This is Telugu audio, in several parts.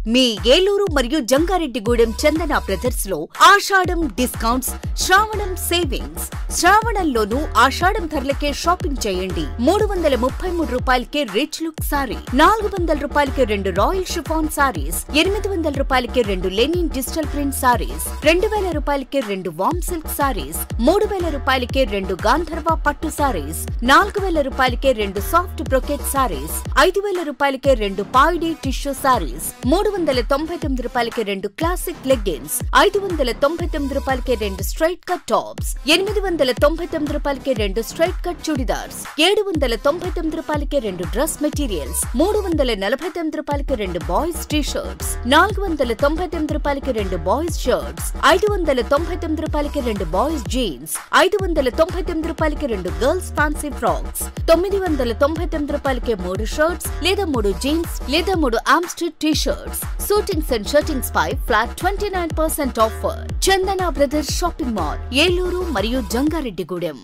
మీ ఏలూరు మరియు జంగారెడ్డిగూడెం చందన బ్రదర్స్ లో ఆషాఢం డిస్కౌంట్స్, శ్రావణం సేవింగ్స్. శ్రావణంలోనూ ఆషాఢం ధరలకే షాపింగ్ చేయండి. 333 రూపాయలకే రిచ్ లుక్ సారీ, 400 రూపాయలకే 2 రాయల్ షిఫాన్ సారీస్, 800 రూపాయలకే 2 లెనిన్ డిజిటల్ ప్రింట్ సారీస్, 2000 రూపాయలకే 2 వామ్ సిల్క్ సారీస్, 3000 రూపాయలకే 2 గాంధర్వ పట్టు సారీస్, 4000 రూపాయలకే 2 సాఫ్ట్ బ్రొకెట్ సారీస్, 5000 రూపాయలకే 2 పాయిడీ టిష్యూ సారీస్, 399 రూపాయలకి 2 క్లాసిక్ లెగ్గిన్స్, 599 రూపాయలకి 2 స్ట్రైట్ కట్ టాప్స్, 899 రూపాయలకి 2 స్ట్రైట్ కట్ చుడిదార్స్, 799 రూపాయలకి 2 డ్రెస్ మెటీరియల్స్, 349 రూపాయలకి 2 బాయ్స్ టీ షర్ట్స్, 499 రూపాయలకి 2 బాయ్స్ షర్ట్స్, 599 రూపాయలకి 2 బాయ్స్ జీన్స్, 599 రూపాయలకి 2 గర్ల్స్ ఫ్యాన్సీ ఫ్రాక్స్, 999 రూపాయలకి 3 షర్ట్స్ లేదా 3 జీన్స్ లేదా 3 ఆమ్స్టర్ T shirts. Suitings and shirtings పై flat 29% offer. Chandana brothers shopping mall, Eluru మరియు జంగారెడ్డిగూడెం.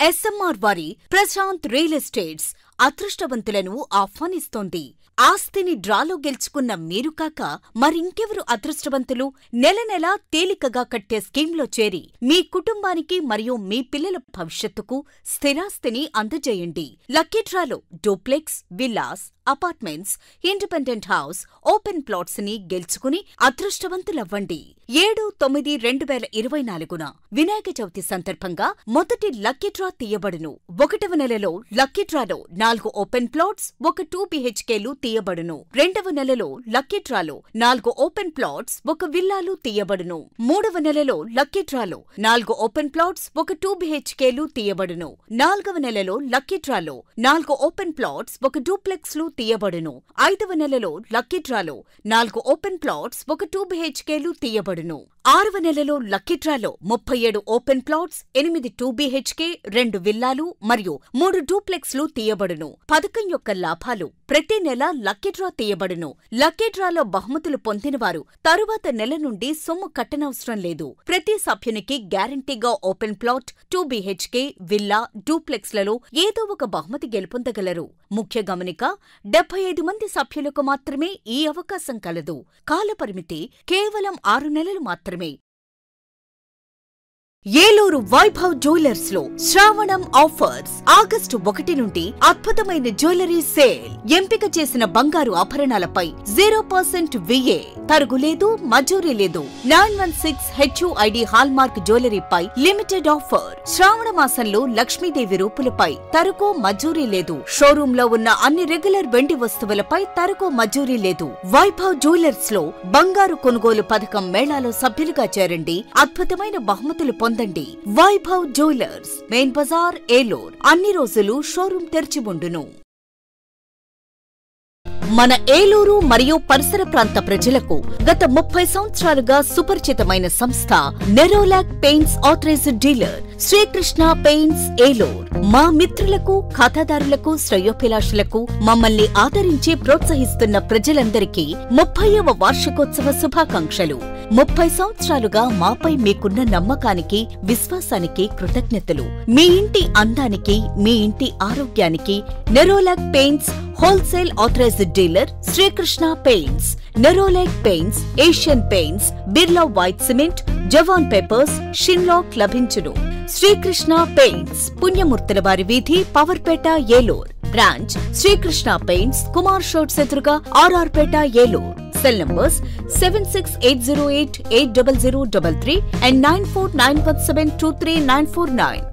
ఎస్ఎంఆర్ వారి ప్రశాంత్ రియల్ ఎస్టేట్స్ అదృష్టవంతులను ఆహ్వానిస్తోంది. ఆస్తిని డ్రాలో గెలుచుకున్న మీరు కాక మరింకెవరు అదృష్టవంతులు? నెల నెలా తేలికగా కట్టే స్కీమ్లో చేరి మీ కుటుంబానికి మరియు మీ పిల్లల భవిష్యత్తుకు స్థిరాస్తిని అందజేయండి. లక్కీ డ్రాలో duplex, villas, apartments, independent house, open plots ని గెలుచుకుని అదృష్టవంతులవ్వండి. 7/9/2024 వినాయక చవితి సందర్భంగా మొదటి లక్కీ డ్రా తీయబడును. 1వ నెలలో లక్కీ డ్రాలో 4 ఓపెన్ ప్లాట్స్, 1 2 BHKలు తీయబడును. 2వ నెలలో లక్కీ డ్రాలో 4 ఓపెన్ ప్లాట్స్, 1 విల్లాలు తీయబడును. 3వ నెలలో లక్కీ డ్రాలో 4 ఓపెన్ ప్లాట్స్, 1 2 BHKలు తీయబడును. 4వ నెలలో లక్కీ డ్రాలో 4 ఓపెన్ ప్లాట్స్, 1 డూప్లెక్స్లు తీయబడును. 5వ నెలలో లక్కీ డ్రాలో 4 ఓపెన్ ప్లాట్స్, 1 2 BHKలు తీయబడును. 6వ నెలలో లక్కీ డ్రాలో 37 ఓపెన్ ప్లాట్స్, 8 2 BHK, 2 విల్లాలు మరియు 3 డూప్లెక్స్లు తీయబడును. పథకం యొక్క లాభాలు: ప్రతి నెల లక్కీ డ్రా తీయబడును. లక్కీ డ్రాలో బహుమతులు పొందినవారు తరువాత నెల నుండి సొమ్ము కట్టనవసరం లేదు. ప్రతి సభ్యునికి గ్యారంటీగా ఓపెన్ ప్లాట్, 2 BHK, విల్లా, డూప్లెక్స్లలో ఏదో ఒక బహుమతి గెలుపొందగలరు. ముఖ్య గమనిక: 75 మంది సభ్యులకు మాత్రమే ఈ అవకాశం కలదు. కాలపరిమితి కేవలం 6 నెలలు మాత్రమే. ఏలూరు వైభవ్ జ్యువెలర్స్ లో శ్రావణం ఆఫర్స్. ఆగస్టు 1 నుండి అద్భుతమైన జ్యువెలరీ సేల్. ఎంపిక చేసిన బంగారు ఆభరణాలపై 0% VA, తరుగులేదు, మజూరీ లేదు. 916 HUID హాల్మార్క్ జ్యువెలరీపై లిమిటెడ్ ఆఫర్. శ్రావణ మాసంలో లక్ష్మీదేవి రూపులపై తరుగు, మజూరీ లేదు. షోరూమ్ లో ఉన్న అన్ని రెగ్యులర్ వెండి వస్తువులపై తరుగు, మజూరీ లేదు. వైభవ్ జ్యువెలర్స్ లో బంగారు కొనుగోలు పథకం మేళాలో సభ్యులుగా చేరండి. అద్భుతమైన బహుమతులు పొందండి. Vaibhav jewellers, main bazaar, Eluru. అన్ని రోజులు షోరూం తెరిచి ఉండును. మన ఏలూరు మరియు పరిసర ప్రాంత ప్రజలకు గత 30 సంవత్సరాలుగా సుపరిచితమైన సంస్థ Nerolac paints authorised dealer Srikrishna paints, Eluru. మా మిత్రులకు, ఖాతాదారులకు, శ్రేయోభిలాషులకు, మమ్మల్ని ఆదరించి ప్రోత్సహిస్తున్న ప్రజలందరికీ 30వ వార్షికోత్సవ శుభాకాంక్షలు. 30 సంవత్సరాలుగా మాపై మీకున్న నమ్మకానికి, విశ్వాసానికి కృతజ్ఞతలు. మీ ఇంటి అందానికి, మీ ఇంటి ఆరోగ్యానికి Nerolac paints wholesale authorised dealer Srikrishna paints. Nerolac paints, Asian paints, Birla white cement, Jawan papers, షిన్లాక్ లభించును. శ్రీకృష్ణ పెయింట్స్, పుణ్యమూర్తుల వారి వీధి, పవర్పేట, ఏలూరు. బ్రాంచ్ శ్రీకృష్ణ పెయింట్స్, కుమార్ షోట్స్ ఎదురుగా, RR Peta, Eluru. Cell numbers 7680880033 and 9491723949.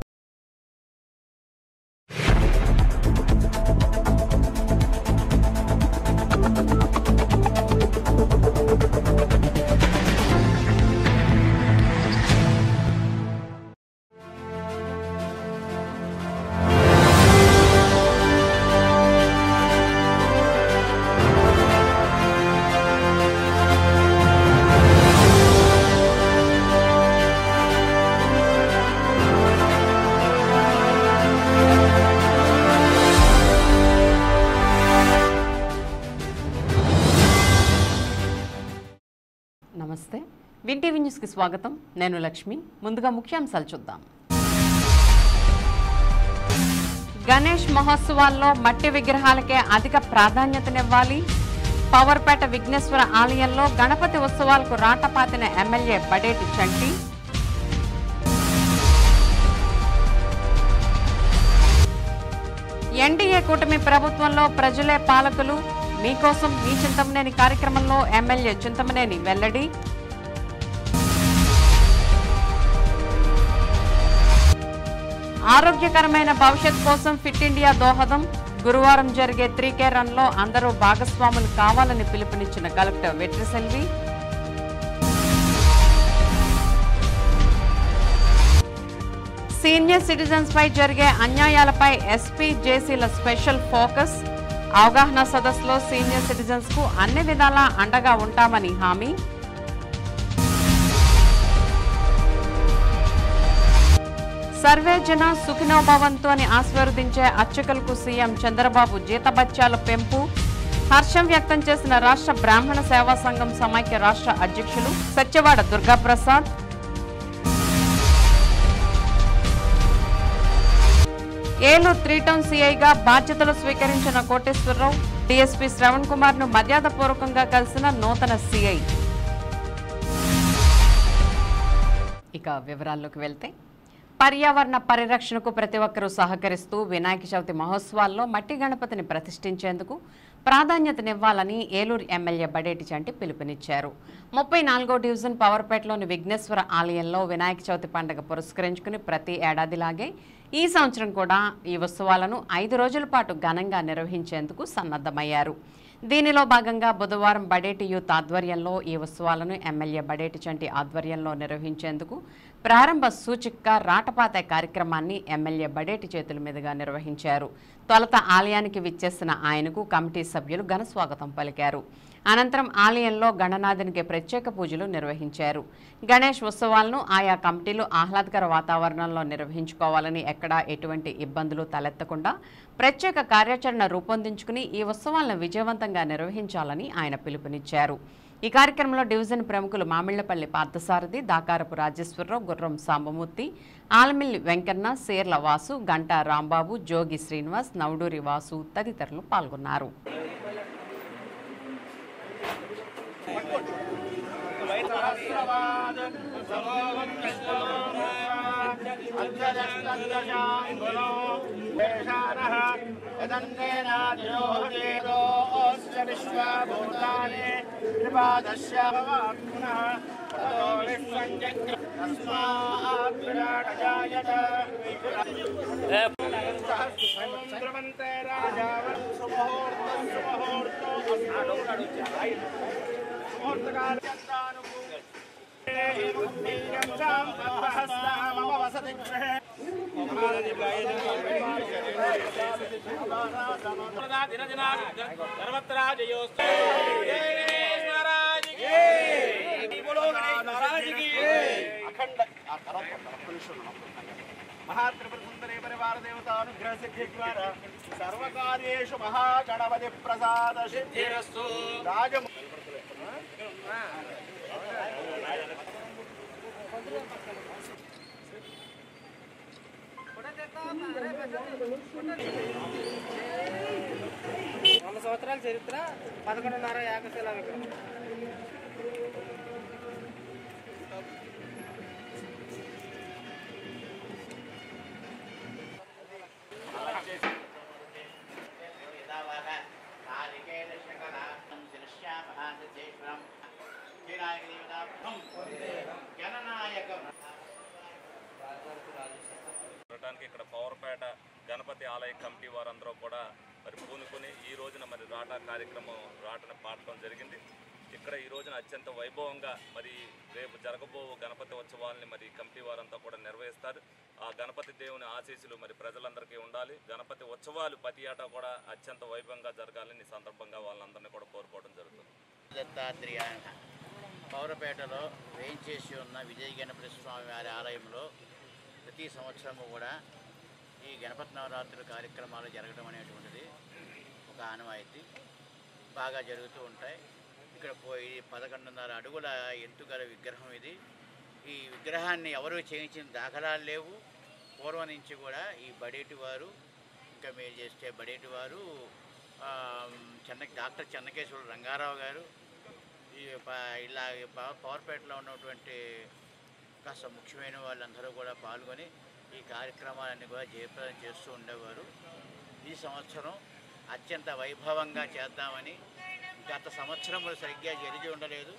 నమస్తే, విన్ టీవీ న్యూస్కి స్వాగతం. నేను లక్ష్మి. ముందుగా ముఖ్యాంశాలు చూద్దాం. గణేష్ మహోత్సవాల్లో మట్టి విగ్రహాలకే అధిక ప్రాధాన్యతనివ్వాలి. పవర్పేట విఘ్నేశ్వర ఆలయంలో గణపతి ఉత్సవాలకు రాటపాతిన ఎమ్మెల్యే బడేటి చంటి. ఎన్డీఏ కూటమి ప్రభుత్వంలో ప్రజలే పాలకులు, మీకోసం మీ చింతమనేని కార్యక్రమంలో ఎమ్మెల్యే చింతమనేని వెల్లడి. ఆరోగ్యకరమైన భవిష్యత్ కోసం ఫిట్ ఇండియా దోహదం. గురువారం జరిగే 3K రన్లో అందరూ భాగస్వాములు కావాలని పిలుపునిచ్చిన కలెక్టర్ వెట్రిసెల్వి. సీనియర్ సిటిజన్స్ పై జరిగే అన్యాయాలపై ఎస్పీ జేసీల స్పెషల్ ఫోకస్. అవగాహన సదస్సులో సీనియర్ సిటిజన్స్ కు అన్ని విధాలా అండగా ఉంటామని హామీ. సర్వే జన సుఖినో భవంతు అని ఆశీర్వదించే అర్చకులకు సీఎం చంద్రబాబు జీతభత్యాల పెంపు. హర్షం వ్యక్తం చేసిన రాష్ట్ర బ్రాహ్మణ సేవా సంఘం సమైక్య రాష్ట్ర అధ్యక్షులు సత్యవాడ దుర్గాప్రసాద్. ఏలూరు 3 టౌన్ సీఐగా బాధ్యతలు స్వీకరించిన కోటేశ్వరరావు. డీఎస్పీ శ్రవణ్ కుమార్ ను మర్యాదపూర్వకంగా కలిసిన నూతన సీఐ. ఇక వివరాల్లోకి వెళ్తే, పర్యావరణ పరిరక్షణకు ప్రతి ఒక్కరూ సహకరిస్తూ వినాయక చవితి మహోత్సవాల్లో మట్టి గణపతిని ప్రతిష్ఠించేందుకు ప్రాధాన్యతనివ్వాలని ఏలూరు ఎమ్మెల్యే బడేటి చంటి పిలుపునిచ్చారు. 34వ డివిజన్ పవర్పేటలోని విఘ్నేశ్వర ఆలయంలో వినాయక చవితి పండుగ పురస్కరించుకుని ప్రతి ఏడాదిలాగే ఈ సంవత్సరం కూడా ఈ ఉత్సవాలను 5 రోజుల పాటు ఘనంగా నిర్వహించేందుకు సన్నద్ధమయ్యారు. దీనిలో భాగంగా బుధవారం బడేటి యూత్ ఆధ్వర్యంలో ఈ ఉత్సవాలను ఎమ్మెల్యే బడేటి చంటి ఆధ్వర్యంలో నిర్వహించేందుకు ప్రారంభ సూచికగా రాటపాత కార్యక్రమాన్ని ఎమ్మెల్యే బడేటి చేతుల మీదుగా నిర్వహించారు. తొలుత ఆలయానికి విచ్చేసిన ఆయనకు కమిటీ సభ్యులు ఘన స్వాగతం పలికారు. అనంతరం ఆలయంలో గణనాథునికి ప్రత్యేక పూజలు నిర్వహించారు. గణేష్ ఉత్సవాలను ఆయా కమిటీలు ఆహ్లాదకర వాతావరణంలో నిర్వహించుకోవాలని, ఎక్కడా ఎటువంటి ఇబ్బందులు తలెత్తకుండా ప్రత్యేక కార్యాచరణ రూపొందించుకుని ఈ ఉత్సవాలను విజయవంతంగా నిర్వహించాలని ఆయన పిలుపునిచ్చారు. ఈ కార్యక్రమంలో డివిజన్ ప్రముఖులు మామిళ్లపల్లి పార్థసారథి, దాకారపు రాజేశ్వరరావు, గుర్రం సాంబమూర్తి, ఆలమిల్లి వెంకన్న, సేర్ల వాసు, గంటా రాంబాబు, జోగి శ్రీనివాస్, నవడూరి వాసు తదితరులు పాల్గొన్నారు. महात्रिपुरसुंदरी परिवार देवता अनुग्रह सिद्धि द्वारा सर्वकार्येषु महागणपति प्रसाद सिद्धिरस्तु राज సంవత్సరాల చరిత్ర 11.5 ఏకశిలా విగ్రహం. ఇక్కడ పవర్పేట గణపతి ఆలయ కమిటీ వారందరూ కూడా మరి పూనుకొని ఈ రోజున మరి రాటా కార్యక్రమం రాటను పాడటం జరిగింది. ఇక్కడ ఈ రోజున అత్యంత వైభవంగా మరి రేపు జరగబో గణపతి ఉత్సవాలని మరి కమిటీ వారంతా కూడా నిర్వహిస్తారు. ఆ గణపతి దేవుని ఆశీస్సులు మరి ప్రజలందరికీ ఉండాలి. గణపతి ఉత్సవాలు ప్రతి ఏటా కూడా అత్యంత వైభవంగా జరగాలని ఈ సందర్భంగా వాళ్ళందరినీ కూడా కోరుకోవడం జరుగుతుంది. దత్తాత్రేయాయ పౌరపేటలో వేయించేసి ఉన్న విజయ గణపతి స్వామి వారి ఆలయంలో ప్రతి సంవత్సరము కూడా ఈ గణపతి నవరాత్రుల కార్యక్రమాలు జరగడం అనేటువంటిది ఒక ఆనవాయితీ బాగా జరుగుతూ ఉంటాయి. ఇక్కడ పోయి 11.5 అడుగుల ఎత్తుగల విగ్రహం ఇది. ఈ విగ్రహాన్ని ఎవరు చేయించిన దాఖలాలు లేవు. పూర్వం నుంచి కూడా ఈ బడేటి వారు ఇంకా మీరు చేస్తే బడేటి వారు డాక్టర్ చెన్నకేశ్వర రంగారావు గారు, ఇలా పవర్పేటలో ఉన్నటువంటి కాస్త ముఖ్యమైన వాళ్ళందరూ కూడా పాల్గొని ఈ కార్యక్రమాలన్నీ కూడా జయప్రదం చేస్తూ ఉండేవారు. ఈ సంవత్సరం అత్యంత వైభవంగా చేద్దామని, గత సంవత్సరములు సరిగ్గా జరిగి ఉండలేదు,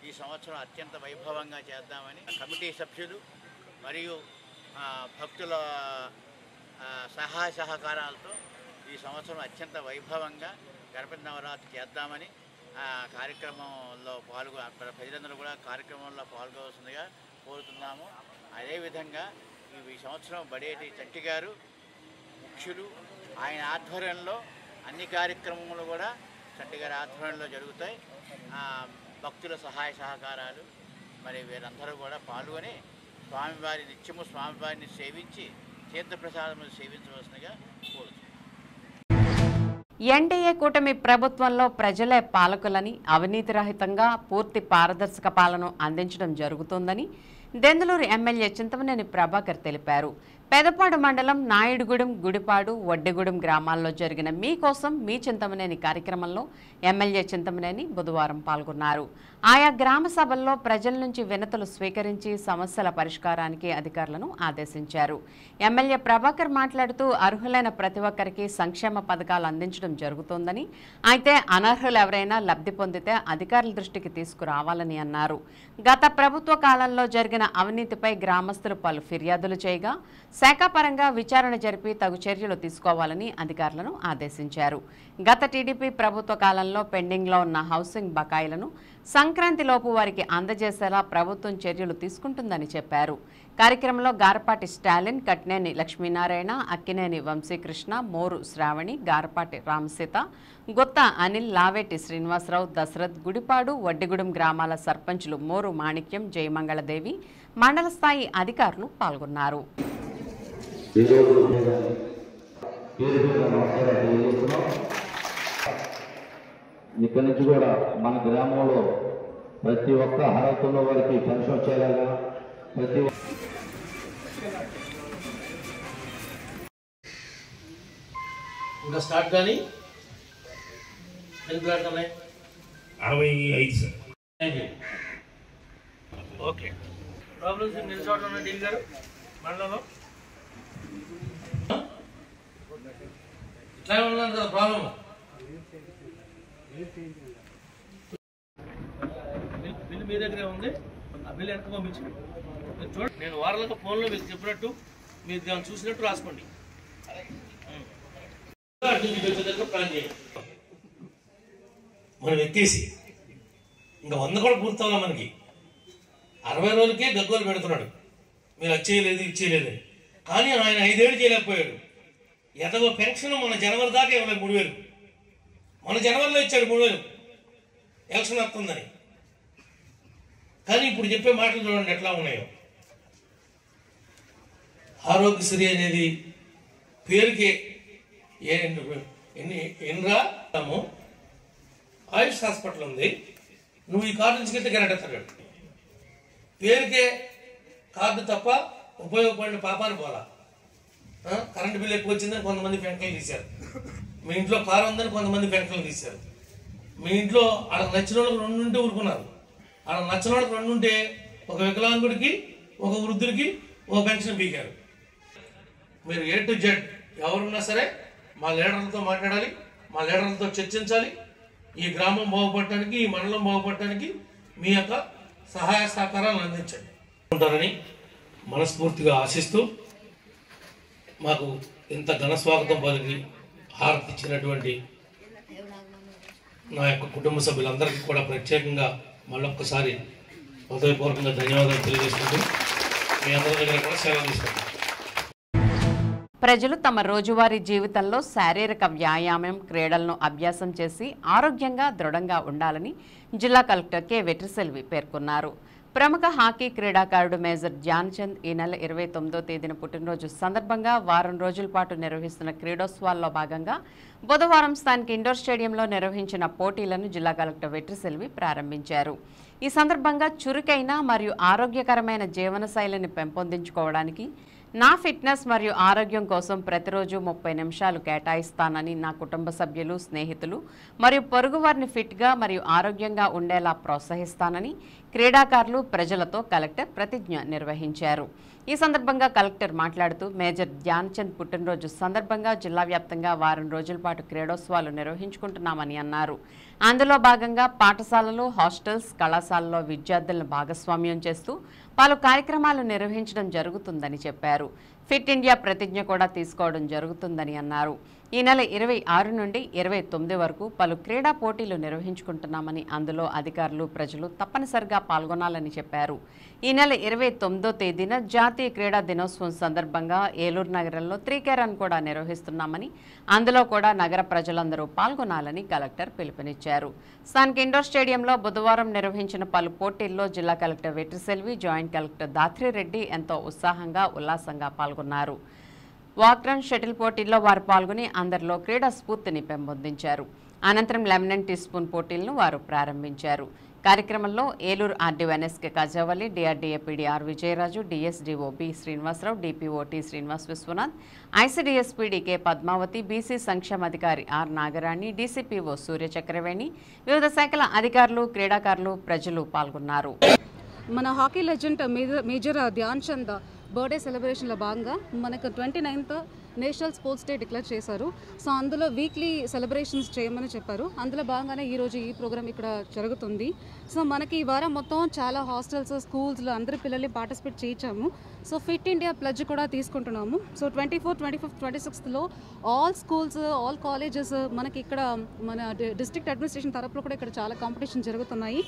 ఈ సంవత్సరం అత్యంత వైభవంగా చేద్దామని కమిటీ సభ్యులు మరియు భక్తుల సహాయ సహకారాలతో ఈ సంవత్సరం అత్యంత వైభవంగా గణపతి నవరాత్రి చేద్దామని కార్యక్రమంలో ప్రజలందరూ కూడా కార్యక్రమంలో పాల్గొవలసిందిగా కోరుతున్నాము. అదేవిధంగా ఈ సంవత్సరం బడేటి చట్టి గారు ముఖ్యులు, ఆయన ఆధ్వర్యంలో అన్ని కార్యక్రమములు కూడా చట్టి గారి ఆధ్వర్యంలో జరుగుతాయి. భక్తుల సహాయ సహకారాలు మరి వీరందరూ కూడా పాల్గొని స్వామివారి నిత్యము స్వామివారిని సేవించి తీర్థప్రసాదములు సేవించవలసిందిగా కోరుతున్నాం. ఎన్డీఏ కూటమి ప్రభుత్వంలో ప్రజలే పాలకులని, అవినీతి రహితంగా పూర్తి పారదర్శక పాలన అందించడం జరుగుతోందని దెందులూరు ఎమ్మెల్యే చింతమనేని ప్రభాకర్ తెలిపారు. పెదపాడు మండలం నాయుడుగూడెం, గుడిపాడు, వడ్డెగూడెం గ్రామాల్లో జరిగిన మీకోసం మీ చింతమనేని కార్యక్రమంలో ఎమ్మెల్యే చింతమనేని బుధవారం పాల్గొన్నారు. ఆయా గ్రామ సభల్లో ప్రజల నుంచి వినతులు స్వీకరించి సమస్యల పరిష్కారానికి అధికారులను ఆదేశించారు. ఎమ్మెల్యే ప్రభాకర్ మాట్లాడుతూ అర్హులైన ప్రతి ఒక్కరికి సంక్షేమ పథకాలు అందించడం జరుగుతోందని, అయితే అనర్హులు ఎవరైనా లబ్ధి పొందితే అధికారుల దృష్టికి తీసుకురావాలని అన్నారు. గత ప్రభుత్వ కాలంలో జరిగిన అవినీతిపై గ్రామస్తులు పలు ఫిర్యాదులు చేయగా శాఖాపరంగా విచారణ జరిపి తగు చర్యలు తీసుకోవాలని అధికారులను ఆదేశించారు. గత టీడీపీ ప్రభుత్వ కాలంలో పెండింగ్లో ఉన్న హౌసింగ్ బకాయిలను సంక్రాంతిలోపు వారికి అందజేసేలా ప్రభుత్వం చర్యలు తీసుకుంటుందని చెప్పారు. కార్యక్రమంలో గారపాటి స్టాలిన్, కట్నేని లక్ష్మీనారాయణ, అక్కినేని వంశీకృష్ణ, మోరు శ్రావణి, గారపాటి రామసీత, గుత్తా అనిల్, లావేటి శ్రీనివాసరావు, దశరథ్, గుడిపాడు, వడ్డిగూడెం గ్రామాల సర్పంచులు మోరు మాణిక్యం, జయమంగళదేవి, మండల స్థాయి అధికారులు పాల్గొన్నారు. ఇక్కడి నుంచి కూడా మన గ్రామంలో ప్రతి ఒక్క అర్హత ఉన్న వారికి పెన్షన్ వచ్చేలాగా ప్రతి ఇంకా స్టార్ట్ కానీ ఎంత ఉన్నాయి 65 సార్. ఓకే. ప్రాబ్లమ్స్ ఎన్ని చోట్ల ఉన్నాయి డీల్ గారు మండలంలో? ఇట్లా ఉన్నది కదా ప్రాబ్లమ్. బిల్లు మీ దగ్గరే ఉంది, ఆ బిల్లు వెనక పంపించండి. చూడండి, నేను వారాలకు ఫోన్లో మీకు చెప్పినట్టు మీరు దాన్ని చూసినట్టు రాసుకోండి. ప్లాన్ చేయండి. మనం ఎత్తేసి ఇంకా 100 కూడా పూర్తవలా. మనకి 60 రోజులకే గగ్గోలు పెడుతున్నాడు, మీరు అది చేయలేదు ఇది చేయలేదు. కానీ ఆయన 5 ఏళ్ళు చేయలేకపోయాడు. ఎదగో పెన్షన్ మన జనవరి దాకా ఇవ్వలేదు 3000. మన జనవరిలో ఇచ్చాడు 3000 ఎలక్షన్ వస్తుందని. కానీ ఇప్పుడు చెప్పే మాటలు చూడండి ఎట్లా ఉన్నాయో. ఆరోగ్యశ్రీ అనేది పేరుకి ఎన్రాము ఆయుష్ హాస్పిటల్ ఉంది, నువ్వు ఈ కార్డు నుంచి కింద గెరటెత్తాడు. పేరుకే కార్డు తప్ప ఉపయోగపడిన పాపాన్ని పోలా. కరెంటు బిల్లు ఎక్కువ వచ్చిందని కొంతమంది పెన్షన్లు తీశారు, మీ ఇంట్లో కారు ఉందని కొంతమంది పెన్షన్లు తీశారు, మీ ఇంట్లో వాళ్ళకి నచ్చిన వాళ్ళకి 2 ఉంటే ఊరుకున్నారు, వాళ్ళకి నచ్చిన వాళ్ళకి 2 ఉంటే ఒక వికలాంగుడికి ఒక వృద్ధుడికి ఒక పెన్షన్ పీకారు. మీరు A to Z ఎవరున్నా సరే మా లీడర్లతో మాట్లాడాలి, మా లీడర్లతో చర్చించాలి. ఈ గ్రామం బాగుపడటానికి, ఈ మండలం బాగుపడటానికి మీ యొక్క సహాయ సహకారాలను అందించండి ఉంటారని మనస్ఫూర్తిగా ఆశిస్తూ, మాకు ఇంత ఘన స్వాగతం పలికి హారతి ఇచ్చినటువంటి నా యొక్క కుటుంబ సభ్యులందరికీ కూడా ప్రత్యేకంగా మళ్ళొక్కసారి హృదయపూర్వకంగా ధన్యవాదాలు తెలియజేసుకుంటూ మీ అందరి దగ్గర కూడా సేవ తీసుకుంటాం. ప్రజలు తమ రోజువారీ జీవితంలో శారీరక వ్యాయామం, క్రీడలను అభ్యాసం చేసి ఆరోగ్యంగా దృఢంగా ఉండాలని జిల్లా కలెక్టర్ కె వెట్రిసెల్వి పేర్కొన్నారు. ప్రముఖ హాకీ క్రీడాకారుడు మేజర్ ధ్యాన్చంద్ ఈ నెల 29వ తేదీన పుట్టినరోజు సందర్భంగా వారం రోజుల పాటు నిర్వహిస్తున్న క్రీడోత్సవాల్లో భాగంగా బుధవారం స్థానిక ఇండోర్ స్టేడియంలో నిర్వహించిన పోటీలను జిల్లా కలెక్టర్ వెట్రిసెల్వి ప్రారంభించారు. ఈ సందర్భంగా చురుకైన మరియు ఆరోగ్యకరమైన జీవనశైలిని పెంపొందించుకోవడానికి నా ఫిట్నెస్ మరియు ఆరోగ్యం కోసం ప్రతిరోజు 30 నిమిషాలు కేటాయిస్తానని నా కుటుంబ సభ్యులు, స్నేహితులు మరియు పొరుగువారిని ఫిట్గా మరియు ఆరోగ్యంగా ఉండేలా ప్రోత్సహిస్తానని క్రీడాకారులు, ప్రజలతో కలెక్టర్ ప్రతిజ్ఞ నిర్వహించారు. ఈ సందర్భంగా కలెక్టర్ మాట్లాడుతూ మేజర్ ధ్యాన్చంద్ పుట్టినరోజు సందర్భంగా జిల్లా వ్యాప్తంగా వారం రోజుల పాటు క్రీడోత్సవాలు నిర్వహించుకుంటున్నామని అన్నారు. అందులో భాగంగా పాఠశాలలు, హాస్టల్స్, కళాశాలలో విద్యార్థులను భాగస్వామ్యం చేస్తూ పలు కార్యక్రమాలు నిర్వహించడం జరుగుతుందని చెప్పారు. ఫిట్ ఇండియా ప్రతిజ్ఞ కూడా తీసుకోవడం జరుగుతుందని అన్నారు. ఈ నెల 26 నుండి 29 వరకు పలు క్రీడా పోటీలు నిర్వహించుకుంటున్నామని, అందులో అధికారులు, ప్రజలు తప్పనిసరిగా పాల్గొనాలని చెప్పారు. ఈ నెల 29వ తేదీన జాతీయ క్రీడా దినోత్సవం సందర్భంగా ఏలూరు నగరంలో 3K రన్ కూడా నిర్వహిస్తున్నామని, అందులో కూడా నగర ప్రజలందరూ పాల్గొనాలని కలెక్టర్ పిలుపునిచ్చారు. స్థానిక ఇండోర్ స్టేడియంలో బుధవారం నిర్వహించిన పలు పోటీల్లో జిల్లా collector Vetriselvi, joint collector Dhatri Reddy ఎంతో ఉత్సాహంగా, ఉల్లాసంగా పాల్గొన్నారు. వాక్ రన్, షటిల్ పోటీల్లో వారు పాల్గొని అందరిలో క్రీడా స్ఫూర్తిని పెంపొందించారు. అనంతరం లెమన్ టీ స్పూన్ పోటీలను వారు ప్రారంభించారు. కార్యక్రమంలో Eluru RDO NSK Kajavalli, DRDA PD R Vijayaraju, DSDO B Srinivasarao, DPO T Srinivas Vishwanath, ICDS PD K Padmavati, BC సంక్షేమాధికారి ఆర్ నాగరాణి, డీసీపీఓ సూర్య చక్రవేణి, వివిధ శాఖల అధికారులు, క్రీడాకారులు, ప్రజలు పాల్గొన్నారు. మన hockey legend major Dhyan Chand birthday సెలబ్రేషన్లో భాగంగా మనకు 29th national sports day declare చేశారు. సో అందులో వీక్లీ సెలబ్రేషన్స్ చేయమని చెప్పారు. అందులో భాగంగానే ఈరోజు ఈ ప్రోగ్రామ్ ఇక్కడ జరుగుతుంది. సో మనకి ఈ వారం మొత్తం చాలా హాస్టల్స్, స్కూల్స్లో అందరి పిల్లల్ని పార్టిసిపేట్ చేయించాము. సో ఫిట్ ఇండియా ప్లెడ్జ్ కూడా తీసుకుంటున్నాము. సో 24, 25, 26లో ఆల్ స్కూల్స్, ఆల్ కాలేజెస్ మనకి ఇక్కడ మన డిస్ట్రిక్ట్ అడ్మినిస్ట్రేషన్ తరపులో కూడా ఇక్కడ చాలా కాంపిటీషన్ జరుగుతున్నాయి.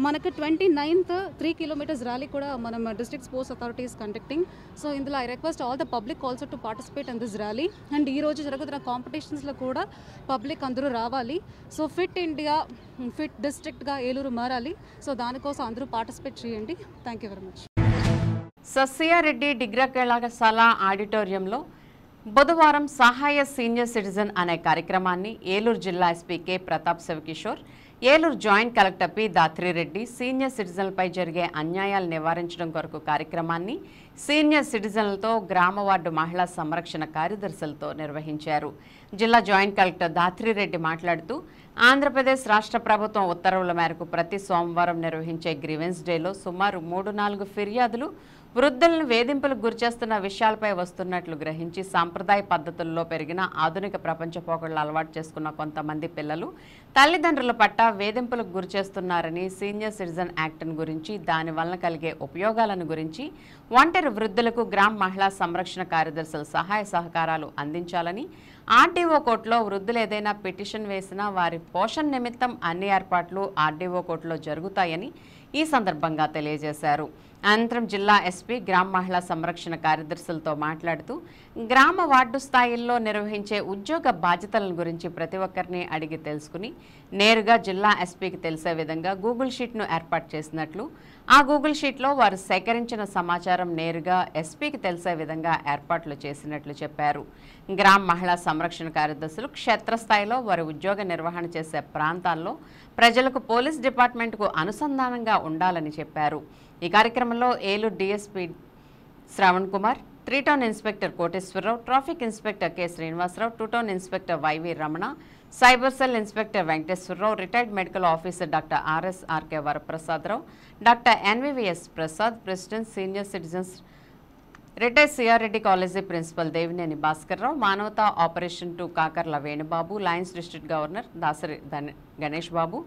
మనకు 29th 3 kilometers ర్యాలీ కూడా మనం district sports authorities conducting. So ఇందులో I request all the public also to participate in this rally. And ఈరోజు జరుగుతున్న కాంపిటీషన్స్లో కూడా పబ్లిక్ అందరూ రావాలి. సో ఫిట్ ఇండియా, ఫిట్ డిస్ట్రిక్ట్గా ఏలూరు మారాలి. సో దానికోసం అందరూ పార్టిసిపేట్ చేయండి. Thank you very much. Sasyareddy degree కళాశాల ఆడిటోరియంలో బుధవారం సహాయ సీనియర్ సిటిజన్ అనే కార్యక్రమాన్ని ఏలూరు జిల్లా SP K Pratap Shivakishore, Eluru joint collector P Dhatrireddy senior సిటిజన్లపై జరిగే అన్యాయాలు నివారించడం కొరకు కార్యక్రమాన్ని సీనియర్ సిటిజన్లతో గ్రామ వార్డు మహిళా సంరక్షణ కార్యదర్శులతో నిర్వహించారు. జిల్లా జాయింట్ కలెక్టర్ దాత్రిరెడ్డి మాట్లాడుతూ ఆంధ్రప్రదేశ్ రాష్ట్ర ప్రభుత్వం ఉత్తర్వుల మేరకు ప్రతి సోమవారం నిర్వహించే గ్రీవెన్స్ డేలో సుమారు 3-4 ఫిర్యాదులు వృద్ధులను వేధింపులకు గురిచేస్తున్న విషయాలపై వస్తున్నట్లు గ్రహించి సాంప్రదాయ పద్ధతుల్లో పెరిగిన ఆధునిక ప్రపంచ పోకడలు అలవాటు చేసుకున్న కొంతమంది పిల్లలు తల్లిదండ్రుల పట్ల వేధింపులకు గురిచేస్తున్నారని, సీనియర్ సిటిజన్ యాక్ట్ను గురించి, దానివల్ల కలిగే ఉపయోగాలను గురించి ఒంటరి వృద్ధులకు గ్రామ మహిళా సంరక్షణ కార్యదర్శుల సహాయ సహకారాలు అందించాలని, ఆర్డీఓ కోర్టులో వృద్ధులు ఏదైనా పిటిషన్ వేసినా వారి పోషణ నిమిత్తం అన్ని ఏర్పాట్లు ఆర్డీఓ కోర్టులో జరుగుతాయని ఈ సందర్భంగా తెలియజేశారు. అనంతరం జిల్లా ఎస్పీ గ్రామ మహిళా సంరక్షణ కార్యదర్శులతో మాట్లాడుతూ గ్రామ వార్డు స్థాయిల్లో నిర్వహించే ఉద్యోగ బాధ్యతలను గురించి ప్రతి ఒక్కరిని అడిగి తెలుసుకుని నేరుగా జిల్లా ఎస్పీకి తెలిసే విధంగా గూగుల్ షీట్ను ఏర్పాటు చేసినట్లు, ఆ గూగుల్ షీట్లో వారు సేకరించిన సమాచారం నేరుగా ఎస్పీకి తెలిసే విధంగా ఏర్పాట్లు చేసినట్లు చెప్పారు. గ్రామ మహిళా సంరక్షణ కార్యదర్శులు క్షేత్రస్థాయిలో వారి ఉద్యోగ నిర్వహణ చేసే ప్రాంతాల్లో ప్రజలకు పోలీస్ డిపార్ట్మెంట్కు అనుసంధానంగా ఉండాలని చెప్పారు. ఈ కార్యక్రమంలో Eluru DSP Shravan Kumar, 3 town inspector Koteswararao, traffic inspector K Srinivasarao, 2 town inspector YV Ramana, cyber cell inspector Venkateswararao, retired medical officer doctor ఆర్ఎస్ఆర్కే Varaprasad Rao, doctor ఎన్వివిఎస్ Prasad, president senior citizens retired CR Reddy college principal Devineni Bhaskar Rao, మానవతా operation 2 Kakarla Venubabu, Lions district governor Dasari Ganesh బాబు,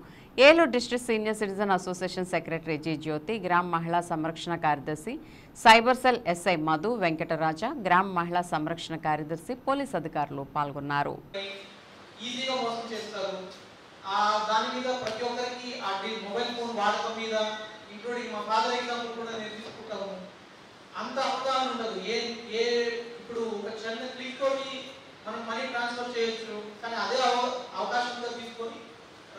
Eluru district senior citizen association secretary G జ్యోతి, గ్రామ మహిళా సంరక్షణ కార్యదర్శి cyber cell SI Madhu Venkataraja, గ్రామ మహిళా సంరక్షణ కార్యదర్శి, పోలీస్ అధికారులు పాల్గొన్నారు. ఈజీగా మోసం చేస్తారు. దాని మీద ప్రతి ఒక్కరికి ఆ మొబైల్ ఫోన్ వాడకం మీద, ఇంక్లూడింగ్ మా ఫాదర్ ఎగ్జాంపుల్ కూడా నేను తీసుకుంటాము, అంత అవగాహన ఉండదు. ఇప్పుడు ఒక చిన్న క్లిక్ తోటి మనం మనీ ట్రాన్స్ఫర్ చేయొచ్చు. కానీ అదే అవకాశంగా తీసుకొని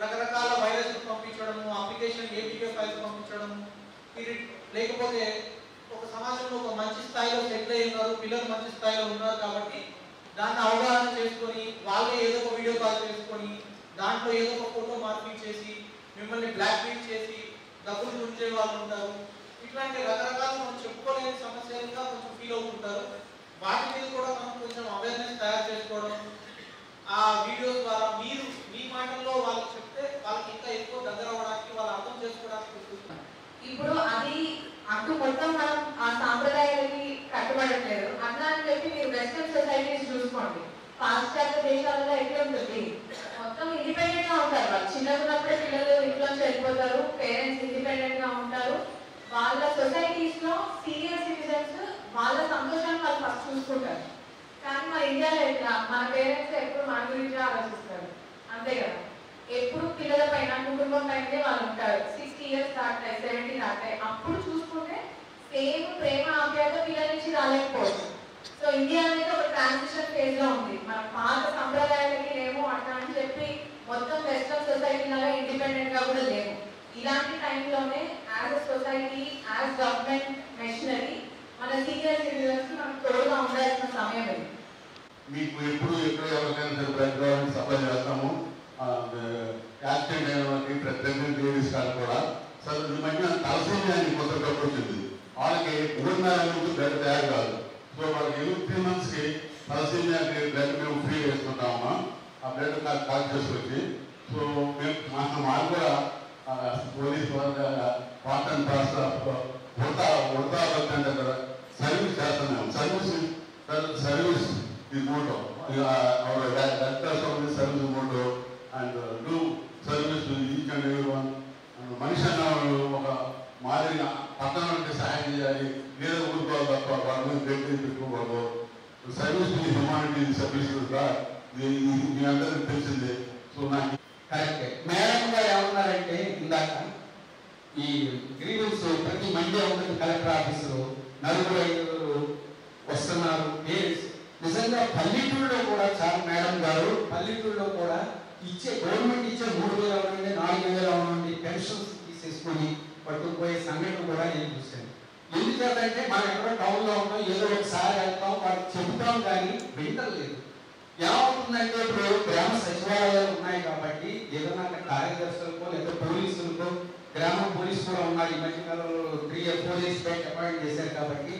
రకరకాల వైరస్ పంపించడము, అప్లికేషన్ ఏపీకే ఫైల్స్ పంపించడము, లేకపోతే ఒక సమాజంలో ఒక మంచి స్థాయిలో సెటిల్ అయి ఉన్నారు, పిల్లలు మంచి స్థాయిలో ఉన్నారు కాబట్టి దాన్ని అవగాహన చేసుకొని వాళ్ళే ఏదో ఒక వీడియో కాల్ చేసుకొని దాంట్లో ఏదో ఒక ఫోటో మార్పింగ్ చేసి మిమ్మల్ని బ్లాక్మెయిల్ చేసి డబ్బులు ఉంచే వాళ్ళు ఉంటారు. ఇట్లాంటి రకరకాల మనం చెప్పుకోలేని సమస్యలుగా కొంచెం ఫీల్ అవుతుంటారు. వాటి మీద కూడా మనం కొంచెం అవేర్నెస్ తయారు చేసుకోవడం, ఆ వీడియోస్ ద్వారా మీరు మీ మాటల్లో వాళ్ళకి చెప్తే వాళ్ళకి ఇంకా ఎక్కువ దగ్గర అవ్వడానికి, వాళ్ళు అర్థం చేసుకోవడానికి ఉంటుంది. ఇప్పుడు అది అటు మొత్తం మనం ఆ సాంప్రదాయాలకి కట్టుబడట్లేదు అట్లా అని చెప్పి మీరు వెస్టర్న్ సొసైటీస్ చూసుకోండి. పాశ్చాత్య దేశాలలో ఎట్లా ఉంటుంది, మొత్తం ఇండిపెండెంట్ గా ఉంటారు. వాళ్ళు చిన్నప్పుడే పిల్లలు ఇంట్లోంచి వెళ్ళిపోతారు, పేరెంట్స్ ఇండిపెండెంట్ గా ఉంటారు. వాళ్ళ సొసైటీస్ లో సీనియర్ సిటిజన్స్ వాళ్ళ సంతోషాన్ని వాళ్ళు ఫస్ట్ చూసుకుంటారు. కానీ మన ఇండియాలో ఎట్లా, మన పేరెంట్స్ ఎప్పుడు మన గురించి ఆలోచిస్తారు, అంతే కదా. ఎప్పుడు పిల్లల పైన, కుటుంబం పైనే వాళ్ళు ఉంటారు. 60 years దాటాయి, 70 దాటాయి, అప్పుడు చూసుకుంటే సేమ్ ప్రేమ ఆప్యాయత పిల్లల నుంచి రాలేకపోవచ్చు. సో ఇండియా అనేది ఒక ట్రాన్సిషన్ ఫేజ్ లో ఉంది. మన పాత సంప్రదాయాలకి లేము అట్లా అని చెప్పి మొత్తం వెస్టర్న్ సొసైటీలలో ఇండిపెండెంట్ గా కూడా లేము. ఇలాంటి టైంలోనే as a society, as government machinery మన సీనియర్ సిటిజన్స్ మనం తోడుగా ఉండాల్సిన సమయం ఇది. మీకు ఎప్పుడు ఎక్కడ ఎవరికైనా బ్యాక్గ్రౌండ్ సప్లై చేస్తాము. యాక్సిడెంట్ అయిన వాళ్ళకి ప్రెగ్నెంట్ లేడీస్ కానీ కూడా సార్ ఈ మధ్య తలసేమియాన్ని కొత్త డబ్బు వచ్చింది. వాళ్ళకి 3.5 బ్లడ్ తయారు కాదు. సో వాళ్ళకి 3 monthsకి తలసేమియాకి బ్లడ్ మేము ఫ్రీ వేసుకుంటామమ్మా. ఆ బ్లడ్ కలెక్ట్ చేసుకొచ్చి సో మేము మాకు కూడా police part and parcel Udatha అంటే సర్వీస్ చేస్తున్నాం. Service is motto. Our director service is motto and do service to each and everyone. మనిషి ఒక మాదిరిగా పట్టణానికి సహాయం చేయాలి, లేదా ఊరుకోవాలి తప్ప వాళ్ళ మీద వ్యక్తి పెట్టుకోకూడదు. సర్వీస్ టు హ్యూమానిటీ సర్వీస్ మీ అందరికీ తెలిసిందే. సో నాకు కరెక్టే. మేడం గారు ఏమన్నారంటే ఇందాక ఈ గ్రీవెన్స్ ప్రతి మండే ఉంటుంది కలెక్టర్ ఆఫీసులో, 4-5 వస్తున్నారు పేరెంట్స్. నిజంగా పల్లెటూరులో కూడా చాలా మేడం గారు పల్లెటూరులో కూడా గవర్నమెంట్ ఇచ్చే 3,000 అవునండి, 4,000 అవునండి పెన్షన్స్ తీసేసుకొని పట్టుకుపోయే సంఘటన కూడా నేను చూశాను. ఎందుకంటే మనం ఎక్కడో టౌన్లో ఉన్నాం, ఏదో ఒకసారి వెళ్తాం, వాళ్ళకి చెబుతాం కానీ వింటలేదు. ఏమవుతుందంటే ఇప్పుడు గ్రామ సచివాలయాలు ఉన్నాయి కాబట్టి ఏదైనా కార్యదర్శులకో లేదా పోలీసులకో, గ్రామ పోలీసు కూడా ఉన్నారు ఈ మధ్యకాలంలో 3 or 4 days అపాయింట్ చేశారు కాబట్టి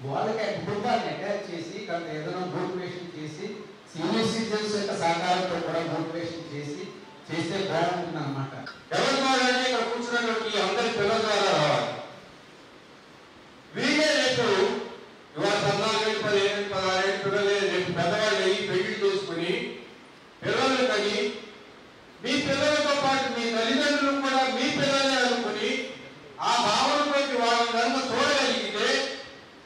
వాళ్ళకి కుటుంబాన్ని అటాచ్ చేసి ఏదైనా మోటివేషన్ చేసి సీనియర్ సిటిజన్స్ యొక్క సహకారంతో కూడా మోటివేషన్ చేస్తే బాగుంటుంది అన్నమాట. ఎవరి ద్వారా ఇక్కడ కూర్చున్నటువంటి అందరి పిల్లల ద్వారా రావాలి. వీళ్ళే రేపు ఇవాళ 14 ఏళ్ళు 15 ఏళ్ళు 16 ఏళ్ళు పిల్లలే రేపు పెద్దవాళ్ళు అయ్యి పెళ్లి చేసుకుని పిల్లలు కని మీ పిల్లలతో పాటు మీ తల్లిదండ్రులు కూడా మీ పిల్లలే అనుకుని ఆ భావనలోకి వాళ్ళ ధర్మ చూడగలిగితే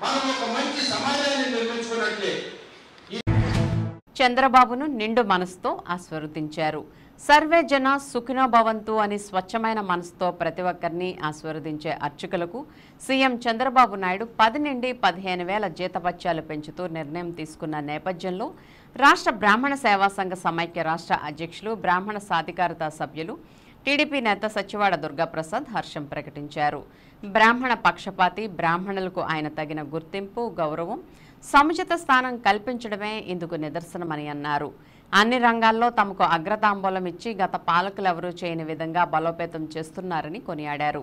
మనం ఒక మంచి సమాజాన్ని నిర్మించుకున్నట్లే. చంద్రబాబును నిండు మనసుతో ఆశీర్వదించారు. సర్వే జన సుఖినో భవంతు అని స్వచ్ఛమైన మనసుతో ప్రతి ఒక్కరిని ఆశీర్వదించే అర్చకులకు సీఎం చంద్రబాబు నాయుడు 10 నుండి 15,000 జీతభత్యాలు పెంచుతూ నిర్ణయం తీసుకున్న నేపథ్యంలో రాష్ట్ర బ్రాహ్మణ సేవా సంఘ సమైక్య రాష్ట్ర అధ్యక్షులు, బ్రాహ్మణ సాధికారత సభ్యులు, టీడీపీ నేత సచివాడ దుర్గాప్రసాద్ హర్షం ప్రకటించారు. బ్రాహ్మణ పక్షపాతి బ్రాహ్మణులకు ఆయన తగిన గుర్తింపు, గౌరవం, సముచిత స్థానం కల్పించడమే ఇందుకు నిదర్శనమని అన్నారు. అన్ని రంగాల్లో తమకు అగ్రతాంబూలం ఇచ్చి గత పాలకులెవరూ చేయని విధంగా బలోపేతం చేస్తున్నారని కొనియాడారు.